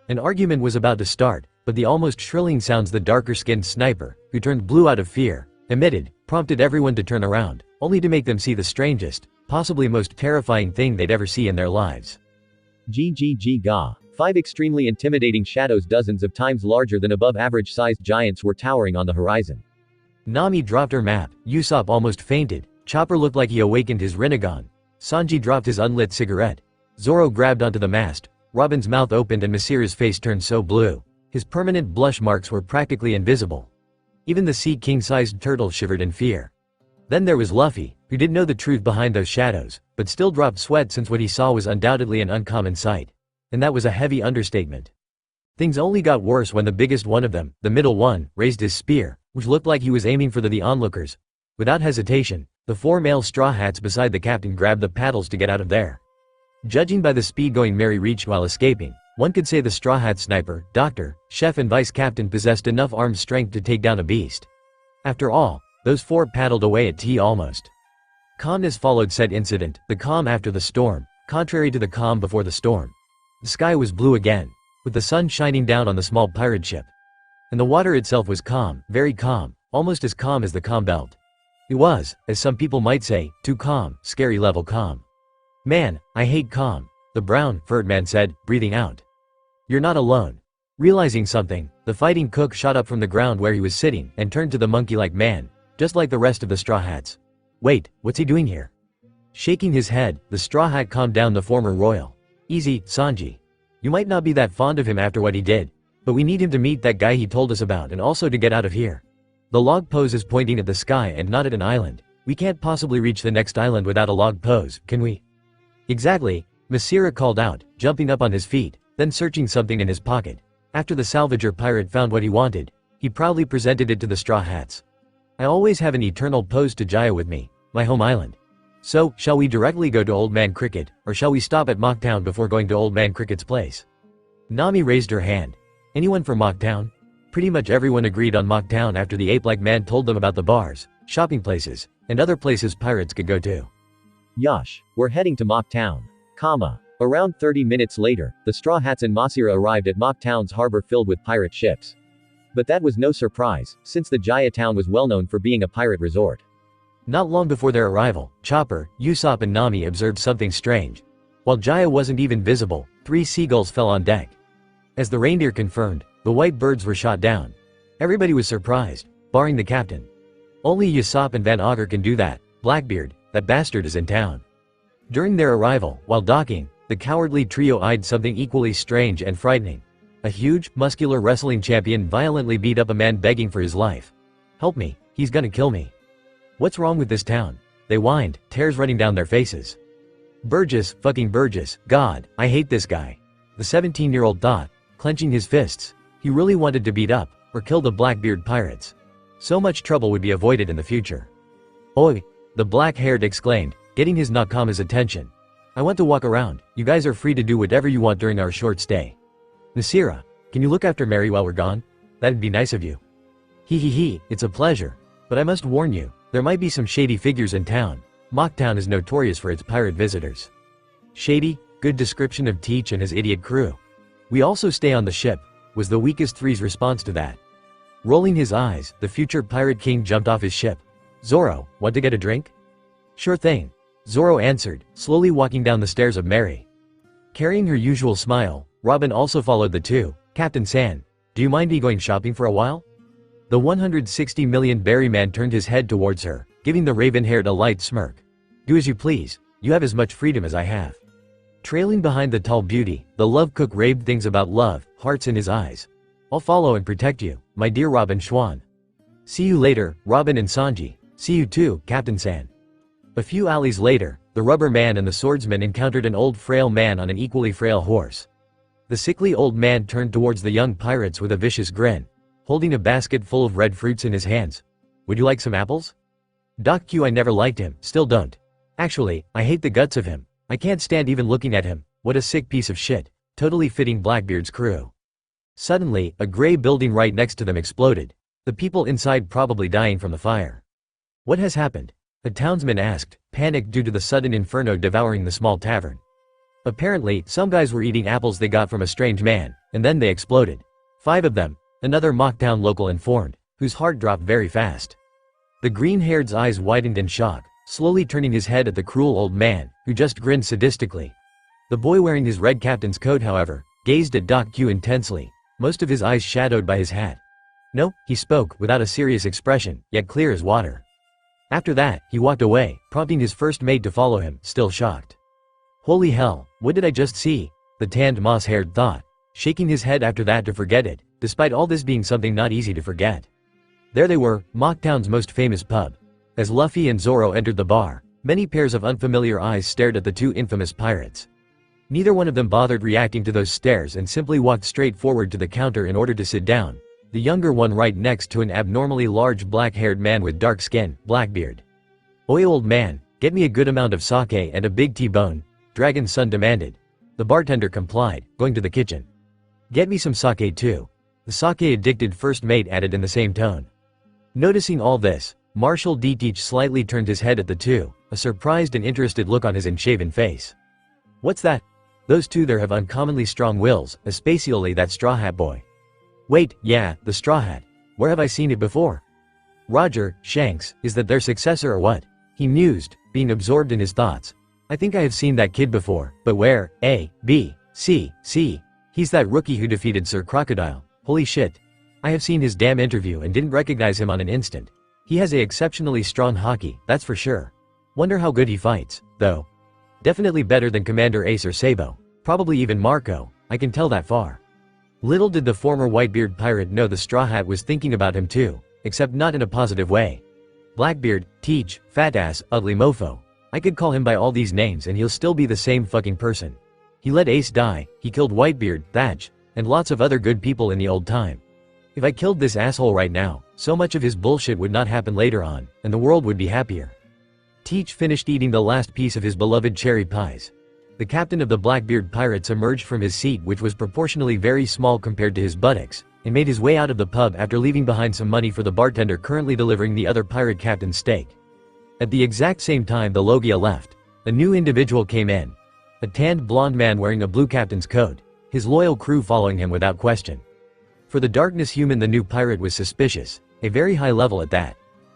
An argument was about to start, but the almost shrilling sounds the darker-skinned sniper, who turned blue out of fear, emitted, prompted everyone to turn around, only to make them see the strangest, possibly most terrifying thing they'd ever see in their lives. GGG Ga. 5 extremely intimidating shadows dozens of times larger than above-average-sized giants were towering on the horizon. Nami dropped her map, Usopp almost fainted, Chopper looked like he awakened his Rinnegan. Sanji dropped his unlit cigarette. Zoro grabbed onto the mast, Robin's mouth opened and Masira's face turned so blue. His permanent blush marks were practically invisible. Even the sea king-sized turtle shivered in fear. Then there was Luffy, who didn't know the truth behind those shadows, but still dropped sweat since what he saw was undoubtedly an uncommon sight. And that was a heavy understatement. Things only got worse when the biggest one of them, the middle one, raised his spear, which looked like he was aiming for the onlookers. Without hesitation, the 4 male straw hats beside the captain grabbed the paddles to get out of there. Judging by the speed going Mary reached while escaping, one could say the straw hat sniper, doctor, chef and vice captain possessed enough armed strength to take down a beast. After all, those 4 paddled away at T almost. Calmness followed said incident, the calm after the storm, contrary to the calm before the storm. The sky was blue again, with the sun shining down on the small pirate ship. And the water itself was calm, very calm, almost as calm as the calm belt. It was, as some people might say, too calm, scary level calm. Man, I hate calm, the brown, furred man said, breathing out. You're not alone. Realizing something, the fighting cook shot up from the ground where he was sitting and turned to the monkey-like man, just like the rest of the straw hats. Wait, what's he doing here? Shaking his head, the straw hat calmed down the former royal. Easy, Sanji. You might not be that fond of him after what he did, but we need him to meet that guy he told us about and also to get out of here. The log pose is pointing at the sky and not at an island. We can't possibly reach the next island without a log pose, can we? Exactly, Masira called out, jumping up on his feet, then searching something in his pocket. After the salvager pirate found what he wanted, he proudly presented it to the straw hats. I always have an eternal pose to Jaya with me, my home island. So, shall we directly go to Old Man Cricket, or shall we stop at Mocktown before going to Old Man Cricket's place? Nami raised her hand. Anyone for Mocktown? Pretty much everyone agreed on Mocktown after the ape-like man told them about the bars, shopping places, and other places pirates could go to. Yosh, we're heading to Mocktown. Around 30 minutes later, the Straw Hats and Masira arrived at Mocktown's harbor filled with pirate ships. But that was no surprise, since the Jaya town was well known for being a pirate resort. Not long before their arrival, Chopper, Usopp and Nami observed something strange. While Jaya wasn't even visible, 3 seagulls fell on deck. As the reindeer confirmed, the white birds were shot down. Everybody was surprised, barring the captain. Only Usopp and Van Augur can do that. Blackbeard, that bastard is in town. During their arrival, while docking, the cowardly trio eyed something equally strange and frightening. A huge, muscular wrestling champion violently beat up a man begging for his life. "Help me, he's gonna kill me." "What's wrong with this town?" they whined, tears running down their faces. "Burgess, fucking Burgess, God, I hate this guy," the 17-year-old thought, clenching his fists. He really wanted to beat up, or kill the Blackbeard pirates. So much trouble would be avoided in the future. "Oi!" the black-haired exclaimed, getting his nakama's attention. "I want to walk around, you guys are free to do whatever you want during our short stay. Nasira, can you look after Mary while we're gone? That'd be nice of you." "Hee, it's a pleasure. But I must warn you, there might be some shady figures in town. Mocktown is notorious for its pirate visitors." "Shady? Good description of Teach and his idiot crew. We also stay on the ship," was the weakest three's response to that. Rolling his eyes, the future pirate king jumped off his ship. "Zoro, want to get a drink?" "Sure thing," Zoro answered, slowly walking down the stairs of Mary. Carrying her usual smile, Robin also followed the two. "Captain San, do you mind me going shopping for a while?" The 160 million berry man turned his head towards her, giving the raven-haired a light smirk. "Do as you please, you have as much freedom as I have." Trailing behind the tall beauty, the love cook raved things about love, hearts in his eyes. "I'll follow and protect you, my dear Robin Schwan." "See you later, Robin and Sanji." "See you too, Captain San." A few alleys later, the rubber man and the swordsman encountered an old frail man on an equally frail horse. The sickly old man turned towards the young pirates with a vicious grin, holding a basket full of red fruits in his hands. "Would you like some apples?" "Doc Q, I never liked him, still don't. Actually, I hate the guts of him. I can't stand even looking at him. What a sick piece of shit. Totally fitting Blackbeard's crew." Suddenly, a gray building right next to them exploded. The people inside probably dying from the fire. "What has happened?" a townsman asked, panicked due to the sudden inferno devouring the small tavern. Apparently, some guys were eating apples they got from a strange man, and then they exploded. 5 of them, another Mocktown local informed, whose heart dropped very fast. The green-haired's eyes widened in shock, slowly turning his head at the cruel old man, who just grinned sadistically. The boy wearing his red captain's coat, however, gazed at Doc Q intensely, most of his eyes shadowed by his hat. "No," he spoke without a serious expression, yet clear as water. After that, he walked away, prompting his first mate to follow him, still shocked. "Holy hell, what did I just see?" the tanned moss-haired thought, shaking his head after that to forget it, despite all this being something not easy to forget. There they were, Mocktown's most famous pub. As Luffy and Zoro entered the bar, many pairs of unfamiliar eyes stared at the two infamous pirates. Neither one of them bothered reacting to those stares and simply walked straight forward to the counter in order to sit down, the younger one right next to an abnormally large black-haired man with dark skin, Blackbeard. "Oi, old man, get me a good amount of sake and a big T-bone," Dragon's son demanded. The bartender complied, going to the kitchen. "Get me some sake too," the sake-addicted first mate added in the same tone. Noticing all this, Marshal D. Teach slightly turned his head at the two, a surprised and interested look on his unshaven face. "What's that?" "Those two there have uncommonly strong wills, especially that Straw Hat boy." "Wait, yeah, the Straw Hat. Where have I seen it before?" "Roger, Shanks, is that their successor or what?" he mused, being absorbed in his thoughts. "I think I have seen that kid before, but where? A, B, C, he's that rookie who defeated Sir Crocodile. Holy shit. I have seen his damn interview and didn't recognize him on an instant. He has a exceptionally strong hockey, that's for sure. Wonder how good he fights, though. Definitely better than Commander Ace or Sabo. Probably even Marco, I can tell that far." Little did the former Whitebeard pirate know the Straw Hat was thinking about him too, except not in a positive way. Blackbeard, Teach, fat ass, ugly mofo. I could call him by all these names and he'll still be the same fucking person. He let Ace die, he killed Whitebeard, Thatch, and lots of other good people in the old time. If I killed this asshole right now, so much of his bullshit would not happen later on, and the world would be happier. Teach finished eating the last piece of his beloved cherry pies. The captain of the Blackbeard pirates emerged from his seat, which was proportionally very small compared to his buttocks, and made his way out of the pub after leaving behind some money for the bartender currently delivering the other pirate captain's steak. At the exact same time the logia left, a new individual came in. A tanned blonde man wearing a blue captain's coat, his loyal crew following him without question. For the darkness human, the new pirate was suspicious, a very high level at that.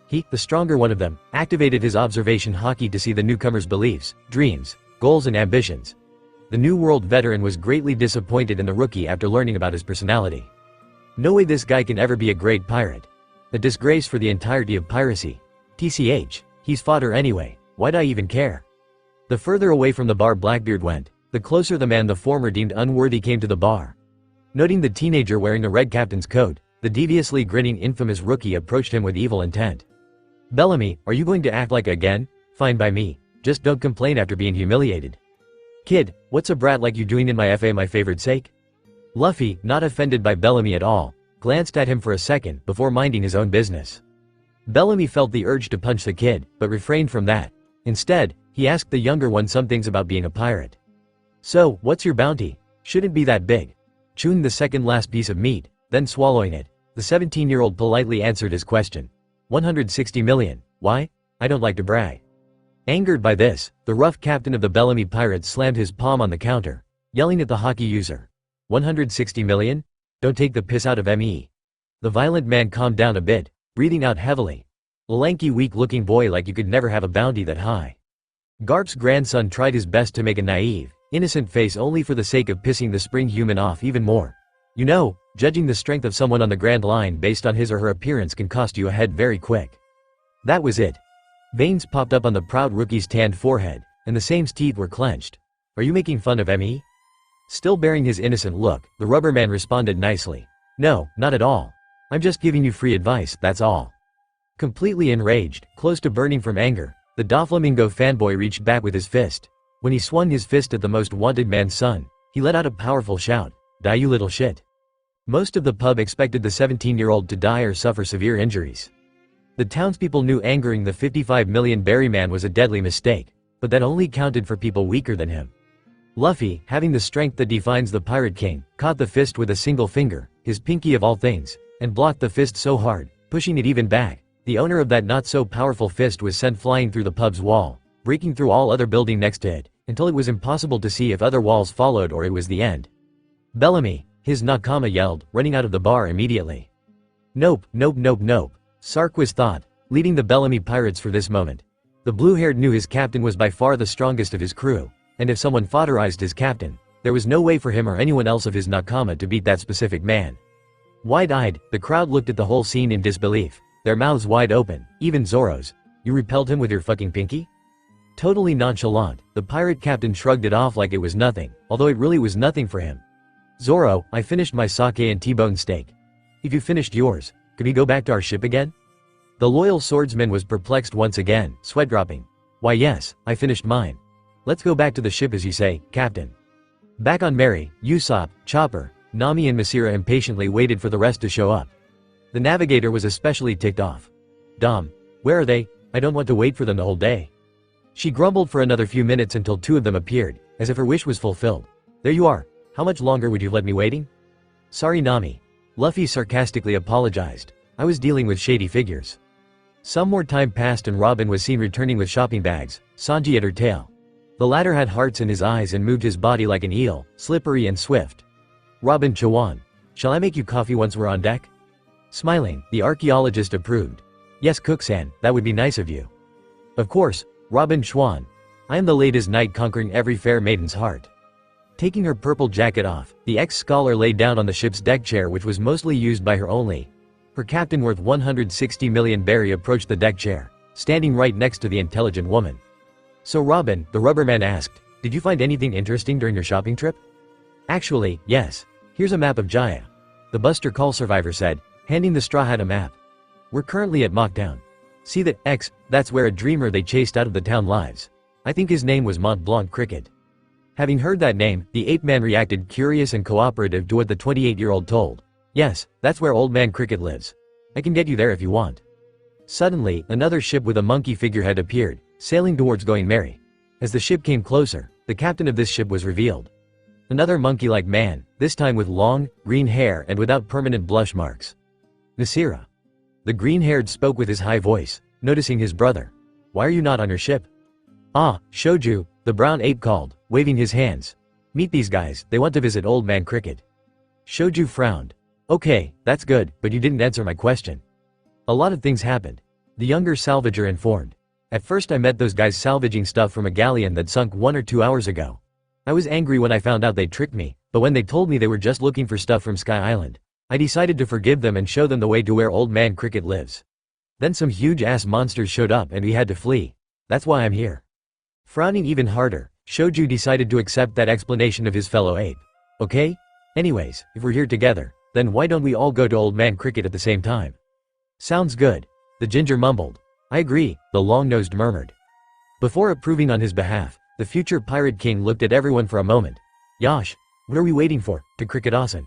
He, the stronger one of them, activated his observation haki to see the newcomer's beliefs, dreams, goals and ambitions. The New World veteran was greatly disappointed in the rookie after learning about his personality. No way this guy can ever be a great pirate. A disgrace for the entirety of piracy. TCH, he's fodder anyway, why'd I even care? The further away from the bar Blackbeard went, the closer the man the former deemed unworthy came to the bar. Noting the teenager wearing a red captain's coat, the deviously grinning infamous rookie approached him with evil intent. "Bellamy, are you going to act like again? Fine by me. Just don't complain after being humiliated." "Kid, what's a brat like you doing in my FA my favorite sake?" Luffy, not offended by Bellamy at all, glanced at him for a second before minding his own business. Bellamy felt the urge to punch the kid, but refrained from that. Instead, he asked the younger one some things about being a pirate. "So, what's your bounty? Shouldn't be that big." Chewing the second last piece of meat, then swallowing it, the 17-year-old politely answered his question. 160 million. Why? I don't like to brag. Angered by this, the rough captain of the Bellamy Pirates slammed his palm on the counter, yelling at the hockey user. 160 million? Don't take the piss out of me. The violent man calmed down a bit, breathing out heavily. A lanky weak-looking boy like you could never have a bounty that high. Garp's grandson tried his best to make a naive, innocent face only for the sake of pissing the spring human off even more. You know, judging the strength of someone on the grand line based on his or her appearance can cost you a head very quick. That was it. Veins popped up on the proud rookie's tanned forehead, and the same teeth were clenched. Are you making fun of me? Still bearing his innocent look, the rubber man responded nicely. No, not at all. I'm just giving you free advice, that's all. Completely enraged, close to burning from anger, the Doflamingo fanboy reached back with his fist. When he swung his fist at the most wanted man's son, he let out a powerful shout. Die you little shit. Most of the pub expected the 17-year-old to die or suffer severe injuries. The townspeople knew angering the 55 million berry man was a deadly mistake, but that only counted for people weaker than him. Luffy, having the strength that defines the Pirate King, caught the fist with a single finger, his pinky of all things, and blocked the fist so hard, pushing it even back. The owner of that not-so-powerful fist was sent flying through the pub's wall, breaking through all other building next to it, until it was impossible to see if other walls followed or it was the end. Bellamy, his nakama yelled, running out of the bar immediately. Nope, nope, nope, nope. Sarquis thought, leading the Bellamy pirates for this moment. The blue-haired knew his captain was by far the strongest of his crew, and if someone fodderized his captain, there was no way for him or anyone else of his nakama to beat that specific man. Wide-eyed, the crowd looked at the whole scene in disbelief, their mouths wide open, even Zoro's. You repelled him with your fucking pinky? Totally nonchalant, the pirate captain shrugged it off like it was nothing, although it really was nothing for him. Zoro, I finished my sake and T-bone steak. If you finished yours, could we go back to our ship again? The loyal swordsman was perplexed once again, sweat dropping. Why yes, I finished mine. Let's go back to the ship as you say, Captain. Back on Mary, Usopp, Chopper, Nami and Masira impatiently waited for the rest to show up. The navigator was especially ticked off. Dom, where are they? I don't want to wait for them the whole day. She grumbled for another few minutes until two of them appeared, as if her wish was fulfilled. There you are. How much longer would you have let me waiting? Sorry Nami. Luffy sarcastically apologized. I was dealing with shady figures. Some more time passed and Robin was seen returning with shopping bags, Sanji at her tail. The latter had hearts in his eyes and moved his body like an eel, slippery and swift. Robin Chawan. Shall I make you coffee once we're on deck? Smiling, the archaeologist approved. Yes Cook-san, that would be nice of you. Of course, Robin Schwan. I am the latest knight conquering every fair maiden's heart. Taking her purple jacket off, the ex-scholar lay down on the ship's deck chair which was mostly used by her only. Her captain worth 160 million berry approached the deck chair, standing right next to the intelligent woman. So Robin, the rubberman asked, did you find anything interesting during your shopping trip? Actually, yes. Here's a map of Jaya. The Buster Call survivor said, handing the Straw Hat a map. We're currently at Mocktown. See that X, that's where a dreamer they chased out of the town lives. I think his name was Mont Blanc Cricket. Having heard that name, the ape-man reacted curious and cooperative to what the 28-year-old told. Yes, that's where Old Man Cricket lives. I can get you there if you want. Suddenly, another ship with a monkey figurehead appeared, sailing towards Going Merry. As the ship came closer, the captain of this ship was revealed. Another monkey-like man, this time with long, green hair and without permanent blush marks. Nasira. The green-haired spoke with his high voice, noticing his brother. Why are you not on your ship? Ah, Shoju, the brown ape called, waving his hands. Meet these guys, they want to visit Old Man Cricket. Shoju frowned. Okay, that's good, but you didn't answer my question. A lot of things happened. The younger salvager informed. At first I met those guys salvaging stuff from a galleon that sunk 1 or 2 hours ago. I was angry when I found out they tricked me, but when they told me they were just looking for stuff from Sky Island, I decided to forgive them and show them the way to where Old Man Cricket lives. Then some huge-ass monsters showed up and we had to flee. That's why I'm here. Frowning even harder, Shoju decided to accept that explanation of his fellow ape. Okay? Anyways, if we're here together, then why don't we all go to Old Man Cricket at the same time? Sounds good. The ginger mumbled. I agree, the long-nosed murmured. Before approving on his behalf, the future Pirate King looked at everyone for a moment. Yosh, what are we waiting for? To Cricket-asan.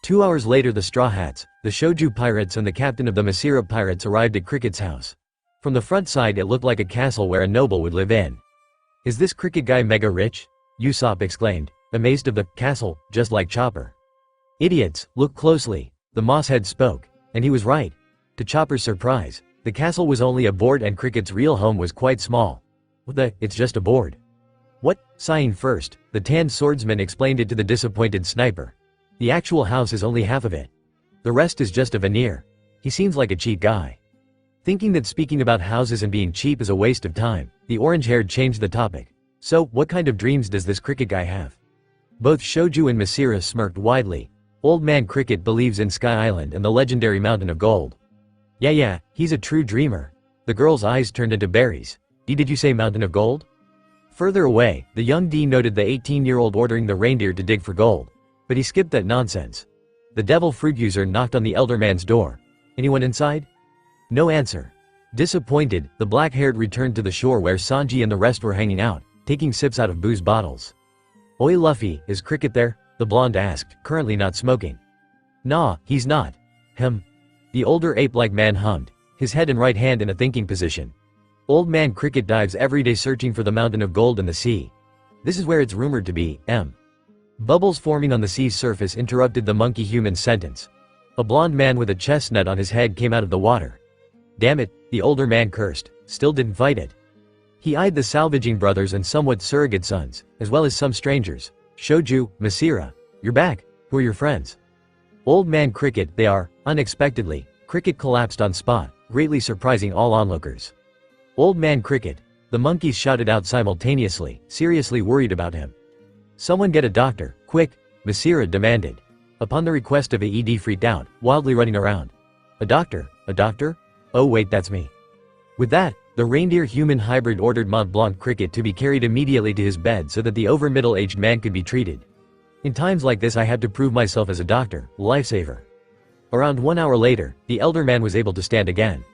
2 hours later the Straw Hats, the Shoju Pirates and the captain of the Masira Pirates arrived at Cricket's house. From the front side it looked like a castle where a noble would live in. Is this Cricket guy mega rich? Usopp exclaimed, amazed of the castle, just like Chopper. Idiots, look closely, the Mosshead spoke, and he was right. To Chopper's surprise, the castle was only a board and Cricket's real home was quite small. It's just a board. What? Sighing first, the tanned swordsman explained it to the disappointed sniper. The actual house is only half of it. The rest is just a veneer. He seems like a cheap guy. Thinking that speaking about houses and being cheap is a waste of time, the orange-haired changed the topic. So, what kind of dreams does this Cricket guy have? Both Shoju and Masira smirked widely. Old Man Cricket believes in Sky Island and the legendary Mountain of Gold. Yeah, he's a true dreamer. The girl's eyes turned into berries. Did you say Mountain of Gold? Further away, the young D noted the 18-year-old ordering the reindeer to dig for gold. But he skipped that nonsense. The devil fruit user knocked on the elder man's door. Anyone inside? No answer. Disappointed, the black-haired returned to the shore where Sanji and the rest were hanging out, taking sips out of booze bottles. Oi Luffy, is Cricket there? The blonde asked, currently not smoking. Nah, he's not. The older ape-like man hummed, his head and right hand in a thinking position. Old Man Cricket dives every day searching for the Mountain of Gold in the sea. This is where it's rumored to be, Bubbles forming on the sea's surface interrupted the monkey-human sentence. A blonde man with a chestnut on his head came out of the water. Damn it, the older man cursed, still didn't fight it. He eyed the salvaging brothers and somewhat surrogate sons, as well as some strangers. Shoju, Masira, you're back, who are your friends? Old Man Cricket, they are. Unexpectedly, Cricket collapsed on spot, greatly surprising all onlookers. Old Man Cricket, the monkeys shouted out simultaneously, seriously worried about him. Someone get a doctor, quick, Masira demanded. Upon the request of AED freaked out, wildly running around. A doctor? A doctor? Oh wait, that's me. With that, the reindeer-human hybrid ordered Mont Blanc Cricket to be carried immediately to his bed so that the over-middle-aged man could be treated. In times like this I had to prove myself as a doctor, lifesaver. Around 1 hour later, the elder man was able to stand again.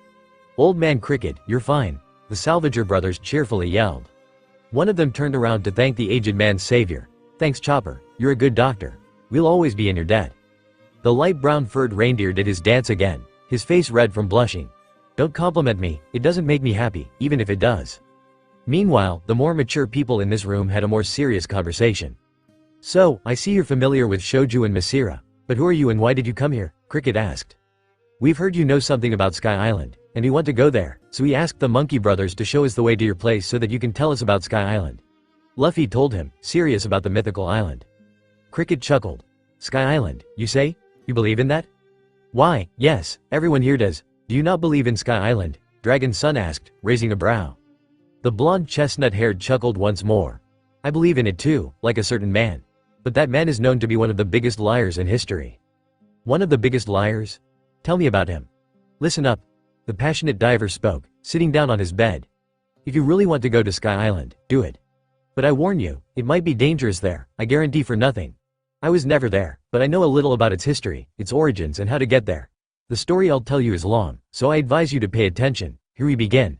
Old Man Cricket, you're fine, the Salvager brothers cheerfully yelled. One of them turned around to thank the aged man's savior. Thanks Chopper, you're a good doctor. We'll always be in your debt. The light brown furred reindeer did his dance again, his face red from blushing. Don't compliment me, it doesn't make me happy, even if it does. Meanwhile, the more mature people in this room had a more serious conversation. So, I see you're familiar with Shoju and Masira, but who are you and why did you come here? Cricket asked. We've heard you know something about Sky Island, and we want to go there, so we asked the Monkey Brothers to show us the way to your place so that you can tell us about Sky Island. Luffy told him, serious about the mythical island. Cricket chuckled. Sky Island, you say? You believe in that? Why, yes, everyone here does. Do you not believe in Sky Island? Dragon Sun asked, raising a brow. The blonde chestnut-haired chuckled once more. I believe in it too, like a certain man. But that man is known to be one of the biggest liars in history. One of the biggest liars? Tell me about him. Listen up. The passionate diver spoke, sitting down on his bed. If you really want to go to Sky Island, do it. But I warn you, it might be dangerous there, I guarantee for nothing. I was never there, but I know a little about its history, its origins and how to get there. The story I'll tell you is long, so I advise you to pay attention. Here we begin.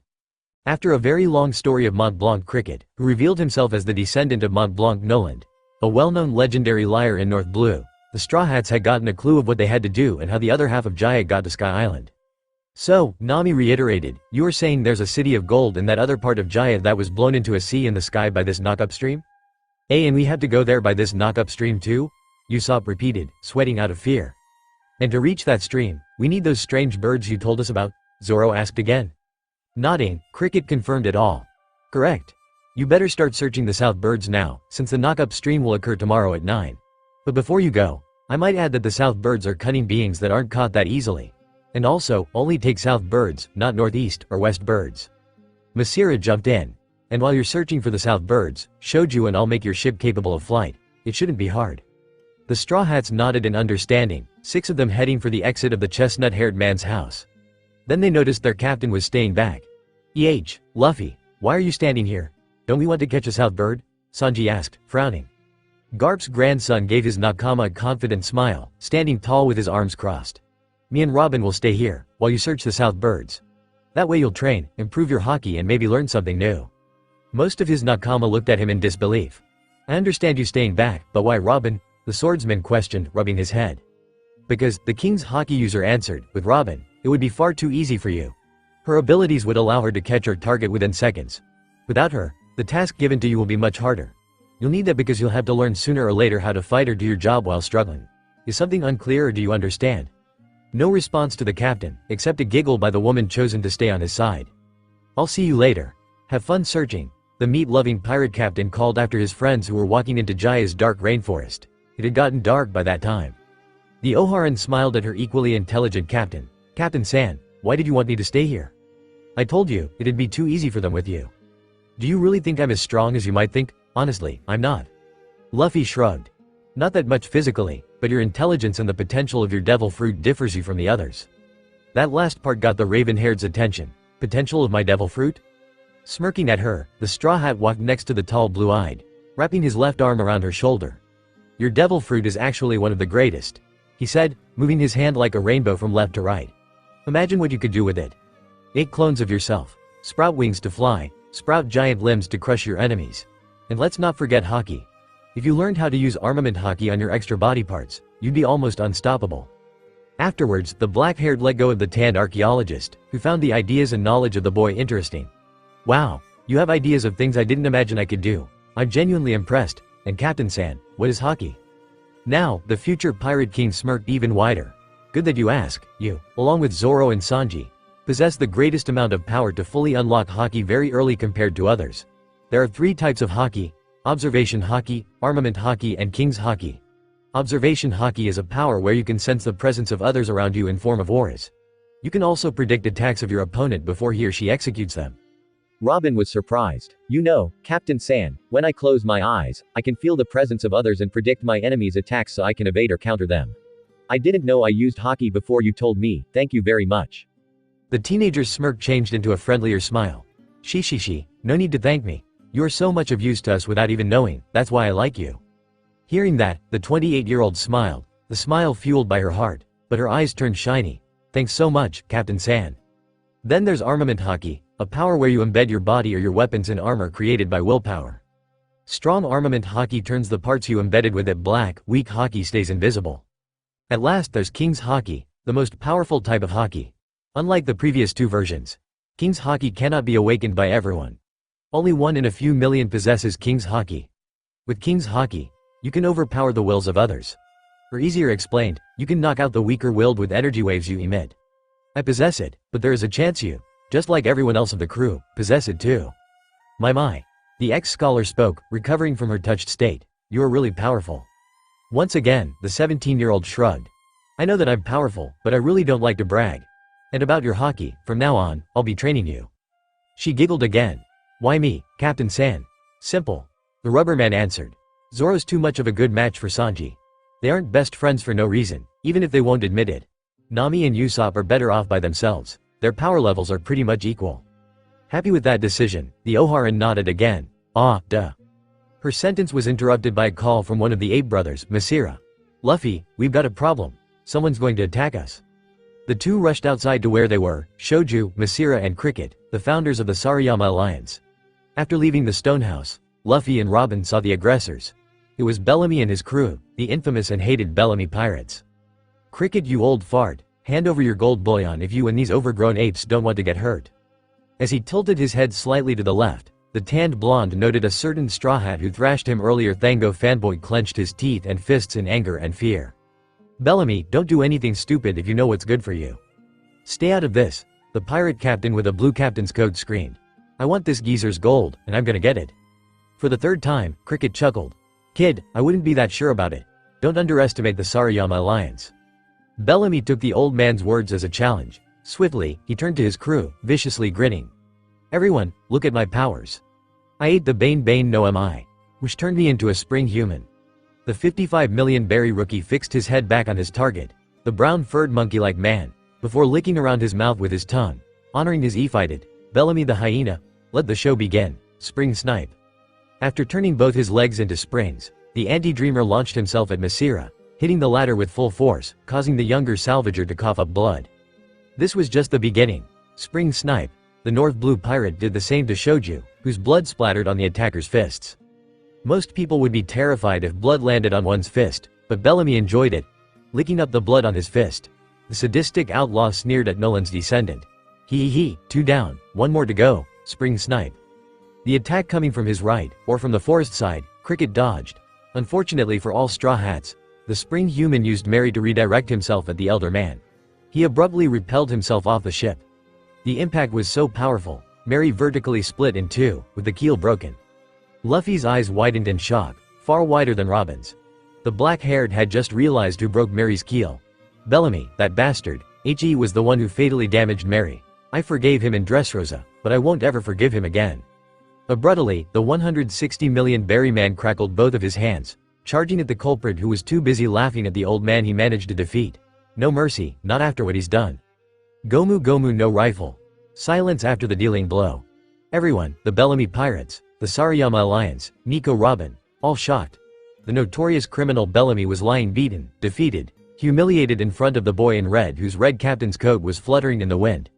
After a very long story of Mont Blanc Cricket, who revealed himself as the descendant of Mont Blanc Noland, a well-known legendary liar in North Blue, the Straw Hats had gotten a clue of what they had to do and how the other half of Jaya got to Sky Island. So, Nami reiterated, you are saying there's a city of gold in that other part of Jaya that was blown into a sea in the sky by this knock-up stream? And we have to go there by this knock-up stream too? Usopp repeated, sweating out of fear. And to reach that stream, we need those strange birds you told us about? Zoro asked again. Nodding, Cricket confirmed it all. Correct. You better start searching the South Birds now, since the knock-up stream will occur tomorrow at 9. But before you go, I might add that the South Birds are cunning beings that aren't caught that easily. And also, only take south birds, not northeast or west birds. Masira jumped in. And while you're searching for the south birds, Shoju and I'll make your ship capable of flight. It shouldn't be hard. The Straw Hats nodded in understanding, 6 of them heading for the exit of the chestnut-haired man's house. Then they noticed their captain was staying back. Luffy, why are you standing here? Don't we want to catch a south bird? Sanji asked, frowning. Garp's grandson gave his nakama a confident smile, standing tall with his arms crossed. Me and Robin will stay here, while you search the south birds. That way you'll train, improve your haki and maybe learn something new. Most of his nakama looked at him in disbelief. I understand you staying back, but why Robin? The swordsman questioned, rubbing his head. Because, the king's haki user answered, with Robin, it would be far too easy for you. Her abilities would allow her to catch her target within seconds. Without her, the task given to you will be much harder. You'll need that because you'll have to learn sooner or later how to fight or do your job while struggling. Is something unclear or do you understand? No response to the captain, except a giggle by the woman chosen to stay on his side. I'll see you later. Have fun searching. The meat-loving pirate captain called after his friends who were walking into Jaya's dark rainforest. It had gotten dark by that time. The Oharan smiled at her equally intelligent captain. Captain San, why did you want me to stay here? I told you, it'd be too easy for them with you. Do you really think I'm as strong as you might think? Honestly, I'm not. Luffy shrugged. Not that much physically, but your intelligence and the potential of your devil fruit differs you from the others. That last part got the raven-haired's attention. Potential of my devil fruit? Smirking at her, the Straw Hat walked next to the tall blue-eyed, wrapping his left arm around her shoulder. Your devil fruit is actually one of the greatest, he said, moving his hand like a rainbow from left to right. Imagine what you could do with it. 8 clones of yourself. Sprout wings to fly, sprout giant limbs to crush your enemies. And let's not forget haki. If you learned how to use armament haki on your extra body parts, you'd be almost unstoppable. Afterwards, the black-haired let go of the tanned archaeologist, who found the ideas and knowledge of the boy interesting. Wow, you have ideas of things I didn't imagine I could do. I'm genuinely impressed. And Captain San, what is haki? Now, the future Pirate King smirked even wider. Good that you ask. You, along with Zoro and Sanji, possess the greatest amount of power to fully unlock haki very early compared to others. There are 3 types of haki: observation haki, armament haki and king's haki. Observation haki is a power where you can sense the presence of others around you in form of auras. You can also predict attacks of your opponent before he or she executes them. Robin was surprised. You know, Captain San, when I close my eyes, I can feel the presence of others and predict my enemy's attacks so I can evade or counter them. I didn't know I used haki before you told me, thank you very much. The teenager's smirk changed into a friendlier smile. She, no need to thank me. You are so much of use to us without even knowing, that's why I like you. Hearing that, the 28-year-old smiled, the smile fueled by her heart, but her eyes turned shiny. Thanks so much, Captain San. Then there's armament haki, a power where you embed your body or your weapons in armor created by willpower. Strong armament haki turns the parts you embedded with it black, weak haki stays invisible. At last there's King's haki, the most powerful type of haki. Unlike the previous 2 versions, King's haki cannot be awakened by everyone. Only 1 in a few million possesses King's haki. With King's haki, you can overpower the wills of others. Or easier explained, you can knock out the weaker-willed with energy waves you emit. I possess it, but there is a chance you, just like everyone else of the crew, possess it too. My. The ex-scholar spoke, recovering from her touched state. You are really powerful. Once again, the 17-year-old shrugged. I know that I'm powerful, but I really don't like to brag. And about your haki, from now on, I'll be training you. She giggled again. Why me, Captain San? Simple. The rubberman answered. Zoro's too much of a good match for Sanji. They aren't best friends for no reason, even if they won't admit it. Nami and Usopp are better off by themselves. Their power levels are pretty much equal. Happy with that decision, the Oharan nodded again. Duh. Her sentence was interrupted by a call from one of the Ape brothers, Masira. Luffy, we've got a problem. Someone's going to attack us. The 2 rushed outside to where they were, Shoju, Masira and Cricket, the founders of the Sarayama Alliance. After leaving the stonehouse, Luffy and Robin saw the aggressors. It was Bellamy and his crew, the infamous and hated Bellamy pirates. Cricket, you old fart, hand over your gold bullion if you and these overgrown apes don't want to get hurt. As he tilted his head slightly to the left, the tanned blonde noted a certain Straw Hat who thrashed him earlier. Thango fanboy clenched his teeth and fists in anger and fear. Bellamy, don't do anything stupid if you know what's good for you. Stay out of this, the pirate captain with a blue captain's code screamed. I want this geezer's gold, and I'm gonna get it. For the 3rd time, Cricket chuckled. Kid, I wouldn't be that sure about it. Don't underestimate the Sarayama Alliance. Bellamy took the old man's words as a challenge. Swiftly, he turned to his crew, viciously grinning. "Everyone, look at my powers. I ate the Bane no mi, which turned me into a spring human." The 55 million berry rookie fixed his head back on his target, the brown-furred monkey-like man, before licking around his mouth with his tongue. Honoring his e-fighted, Bellamy the hyena, let the show begin. Spring snipe. After turning both his legs into springs, the anti-dreamer launched himself at Masira, hitting the latter with full force, causing the younger salvager to cough up blood. This was just the beginning. Spring snipe. The North Blue pirate did the same to Shoju, whose blood splattered on the attacker's fists. Most people would be terrified if blood landed on one's fist, but Bellamy enjoyed it, licking up the blood on his fist. The sadistic outlaw sneered at Nolan's descendant. He, 2 down, 1 more to go, spring snipe. The attack coming from his right, or from the forest side, Cricket dodged. Unfortunately for all Straw Hats, the spring human used Mary to redirect himself at the elder man. He abruptly repelled himself off the ship. The impact was so powerful, Mary vertically split in 2, with the keel broken. Luffy's eyes widened in shock, far wider than Robin's. The black-haired had just realized who broke Mary's keel. Bellamy, that bastard. He was the one who fatally damaged Mary. I forgave him in Dressrosa, but I won't ever forgive him again. Abruptly, the 160 million berry man crackled both of his hands, charging at the culprit who was too busy laughing at the old man he managed to defeat. No mercy, not after what he's done. Gomu no rifle. Silence after the dealing blow. Everyone, the Bellamy pirates, the Sarayama Alliance, Nico Robin, all shocked. The notorious criminal Bellamy was lying beaten, defeated, humiliated in front of the boy in red whose red captain's coat was fluttering in the wind.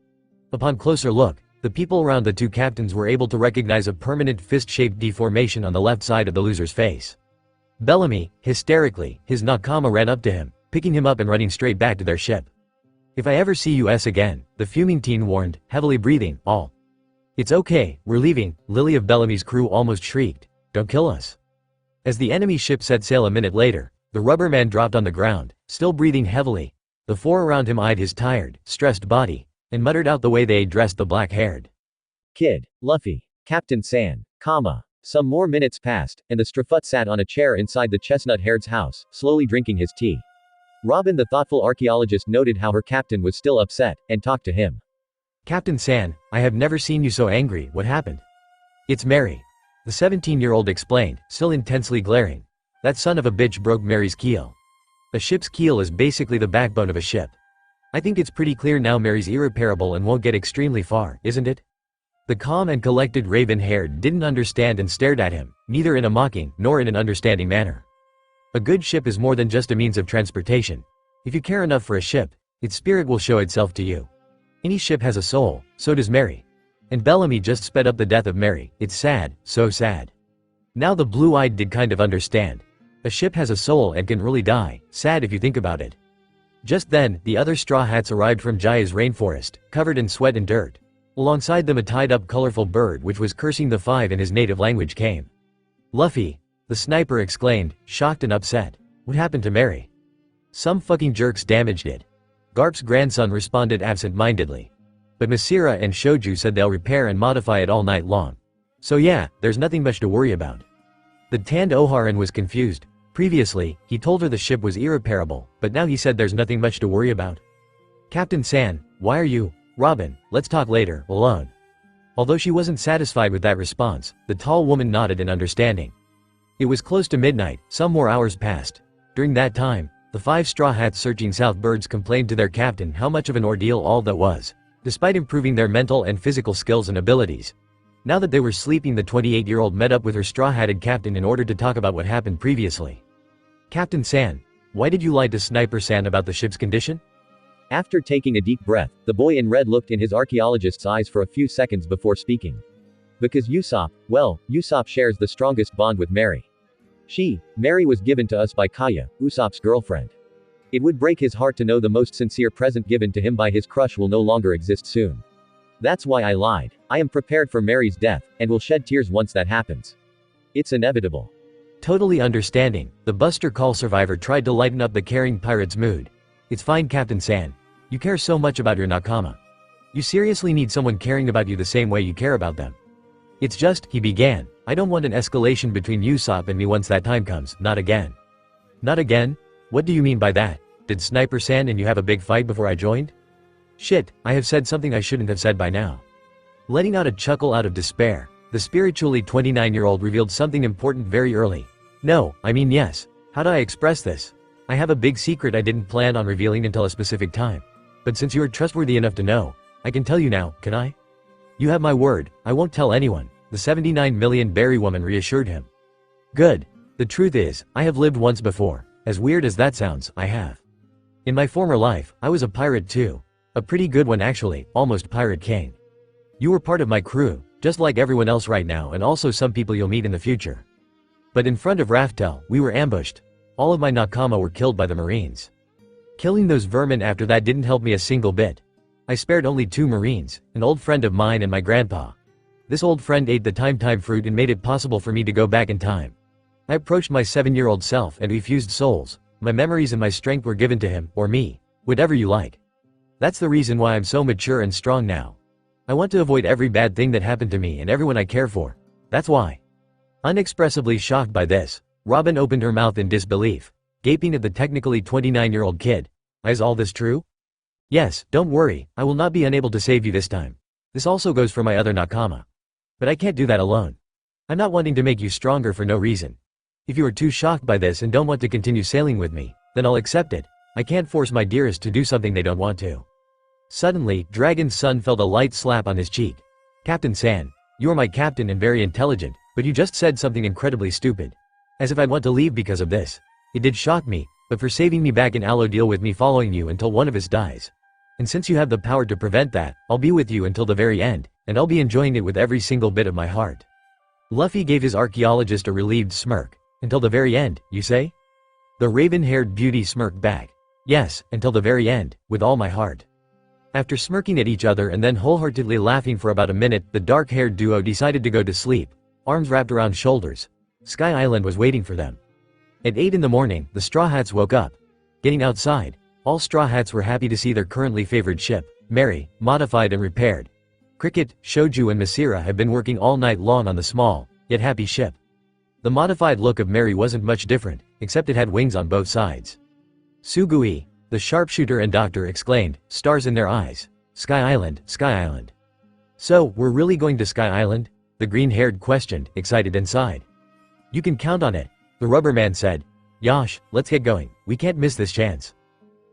Upon closer look, the people around the 2 captains were able to recognize a permanent fist-shaped deformation on the left side of the loser's face. Bellamy, hysterically, his nakama ran up to him, picking him up and running straight back to their ship. "If I ever see us again," the fuming teen warned, heavily breathing, "all." "It's okay, we're leaving," Lily of Bellamy's crew almost shrieked. "Don't kill us." As the enemy ship set sail a minute later, the rubber man dropped on the ground, still breathing heavily. The 4 around him eyed his tired, stressed body, and muttered out the way they addressed the black-haired Kid, Luffy, Captain San, comma. Some more minutes passed, and the Strafut sat on a chair inside the chestnut-haired's house, slowly drinking his tea. Robin the thoughtful archaeologist noted how her captain was still upset, and talked to him. "Captain San, I have never seen you so angry, what happened?" "It's Mary." The 17-year-old explained, still intensely glaring. "That son of a bitch broke Mary's keel." A ship's keel is basically the backbone of a ship. I think it's pretty clear now Mary's irreparable and won't get extremely far, isn't it? The calm and collected raven-haired didn't understand and stared at him, neither in a mocking nor in an understanding manner. A good ship is more than just a means of transportation. If you care enough for a ship, its spirit will show itself to you. Any ship has a soul, so does Mary. And Bellamy just sped up the death of Mary. It's sad, so sad. Now the blue-eyed did kind of understand. A ship has a soul and can really die, sad if you think about it. Just then, the other Straw Hats arrived from Jaya's rainforest, covered in sweat and dirt. Alongside them a tied-up colorful bird which was cursing the 5 in his native language came. "Luffy!" the sniper exclaimed, shocked and upset. "What happened to Mary?" "Some fucking jerks damaged it." Garp's grandson responded absent-mindedly. But Masira and Shoju said they'll repair and modify it all night long. So yeah, there's nothing much to worry about. The tanned Oharan was confused. Previously, he told her the ship was irreparable, but now he said there's nothing much to worry about. "Captain San, why are you—" "Robin, let's talk later, alone." Although she wasn't satisfied with that response, the tall woman nodded in understanding. It was close to midnight, some more hours passed. During that time, the 5 Straw Hats searching South Birds complained to their captain how much of an ordeal all that was, despite improving their mental and physical skills and abilities. Now that they were sleeping, the 28-year-old met up with her straw-hatted captain in order to talk about what happened previously. "Captain San, why did you lie to Sniper San about the ship's condition?" After taking a deep breath, the boy in red looked in his archaeologist's eyes for a few seconds before speaking. "Because Usopp shares the strongest bond with Mary. Mary was given to us by Kaya, Usopp's girlfriend. It would break his heart to know the most sincere present given to him by his crush will no longer exist soon. That's why I lied. I am prepared for Mary's death, and will shed tears once that happens. It's inevitable." Totally understanding, the Buster Call survivor tried to lighten up the caring pirate's mood. "It's fine, Captain San. You care so much about your nakama. You seriously need someone caring about you the same way you care about them. It's just," he began, "I don't want an escalation between Usopp and me once that time comes, not again." "Not again? What do you mean by that?" Did Sniper-san and you have a big fight before I joined? Shit, I have said something I shouldn't have said by now. Letting out a chuckle out of despair, the spiritually 29-year-old revealed something important very early. No, I mean yes. How do I express this? I have a big secret I didn't plan on revealing until a specific time. But since you are trustworthy enough to know, I can tell you now, can I? You have my word, I won't tell anyone, the 79 million berry woman reassured him. Good. The truth is, I have lived once before. As weird as that sounds, I have. In my former life, I was a pirate too. A pretty good one actually, almost pirate king. You were part of my crew, just like everyone else right now and also some people you'll meet in the future. But in front of Raftel, we were ambushed. All of my nakama were killed by the Marines. Killing those vermin after that didn't help me a single bit. I spared only 2 Marines, an old friend of mine and my grandpa. This old friend ate the time fruit and made it possible for me to go back in time. I approached my 7-year-old self and we fused souls. My memories and my strength were given to him, or me. Whatever you like. That's the reason why I'm so mature and strong now. I want to avoid every bad thing that happened to me and everyone I care for. That's why. Unexpressibly shocked by this, Robin opened her mouth in disbelief, gaping at the technically 29-year-old kid. Is all this true? Yes, don't worry, I will not be unable to save you this time. This also goes for my other nakama. But I can't do that alone. I'm not wanting to make you stronger for no reason. If you are too shocked by this and don't want to continue sailing with me, then I'll accept it. I can't force my dearest to do something they don't want to. Suddenly, Dragon's son felt a light slap on his cheek. Captain San, you are my captain and very intelligent, but you just said something incredibly stupid. As if I'd want to leave because of this. It did shock me, but for saving me back in Alo deal with me following you until one of us dies. And since you have the power to prevent that, I'll be with you until the very end, and I'll be enjoying it with every single bit of my heart. Luffy gave his archaeologist a relieved smirk. Until the very end, you say? The raven-haired beauty smirked back. Yes, until the very end, with all my heart. After smirking at each other and then wholeheartedly laughing for about a minute, the dark-haired duo decided to go to sleep, arms wrapped around shoulders. Sky Island was waiting for them. At 8 in the morning, the Straw Hats woke up. Getting outside, all Straw Hats were happy to see their currently favored ship, merry, modified and repaired. Cricket, Shoju and Masira have been working all night long on the small, yet happy ship. The modified look of Mary wasn't much different, except it had wings on both sides. Sugui, the sharpshooter and doctor exclaimed, stars in their eyes. Sky Island, Sky Island. So, we're really going to Sky Island? The green-haired questioned, excited inside. You can count on it, the rubber man said. Yosh, let's get going, we can't miss this chance.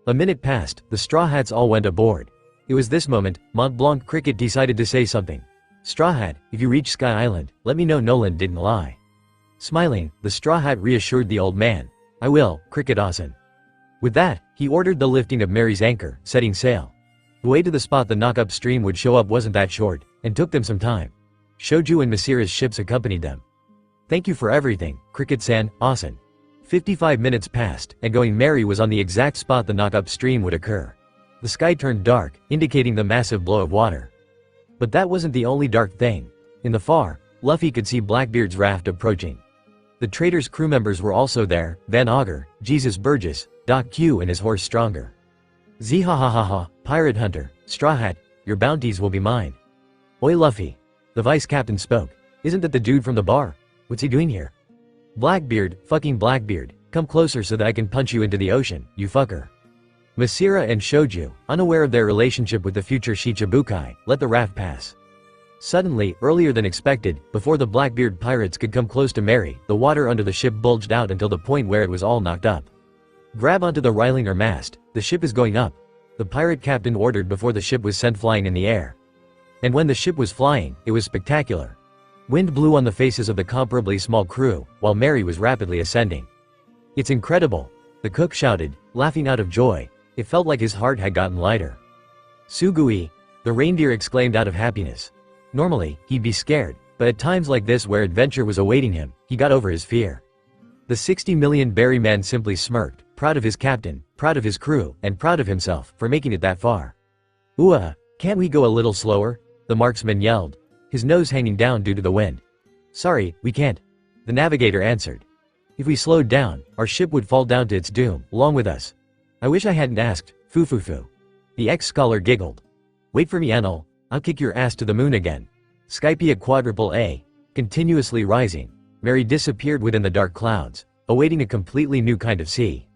A minute passed, the Straw Hats all went aboard. It was this moment, Mont Blanc Cricket decided to say something. Straw Hat, if you reach Sky Island, let me know Nolan didn't lie. Smiling, the Straw Hat reassured the old man. I will, Cricket-Asen. With that, he ordered the lifting of Mary's anchor, setting sail. The way to the spot the knock-up stream would show up wasn't that short, and took them some time. Shoju and Masira's ships accompanied them. Thank you for everything, Cricket-san, Asen. 55 minutes passed, and going Mary was on the exact spot the knock-up stream would occur. The sky turned dark, indicating the massive blow of water. But that wasn't the only dark thing. In the far, Luffy could see Blackbeard's raft approaching. The trader's crew members were also there, Van Augur, Jesus Burgess, Doc Q and his horse Stronger. Zihahahaha, Pirate Hunter, Straw Hat, your bounties will be mine. Oi Luffy. The vice captain spoke. Isn't that the dude from the bar? What's he doing here? Blackbeard, fucking Blackbeard, come closer so that I can punch you into the ocean, you fucker. Masira and Shoju, unaware of their relationship with the future Shichibukai, let the raft pass. Suddenly, earlier than expected, before the Blackbeard pirates could come close to Mary, the water under the ship bulged out until the point where it was all knocked up. Grab onto the railing or mast, the ship is going up. The pirate captain ordered before the ship was sent flying in the air. And when the ship was flying, it was spectacular. Wind blew on the faces of the comparably small crew, while Mary was rapidly ascending. It's incredible, the cook shouted, laughing out of joy. It felt like his heart had gotten lighter. Sugui, the reindeer exclaimed out of happiness. Normally, he'd be scared, but at times like this where adventure was awaiting him, he got over his fear. The 60 million berry man simply smirked, proud of his captain, proud of his crew, and proud of himself for making it that far. Can't we go a little slower? The marksman yelled, his nose hanging down due to the wind. Sorry, we can't. The navigator answered. If we slowed down, our ship would fall down to its doom, along with us. I wish I hadn't asked, foo. The ex-scholar giggled. Wait for me, Anil. I'll kick your ass to the moon again. Skype at quadruple A. Continuously rising, Mary disappeared within the dark clouds, awaiting a completely new kind of sea.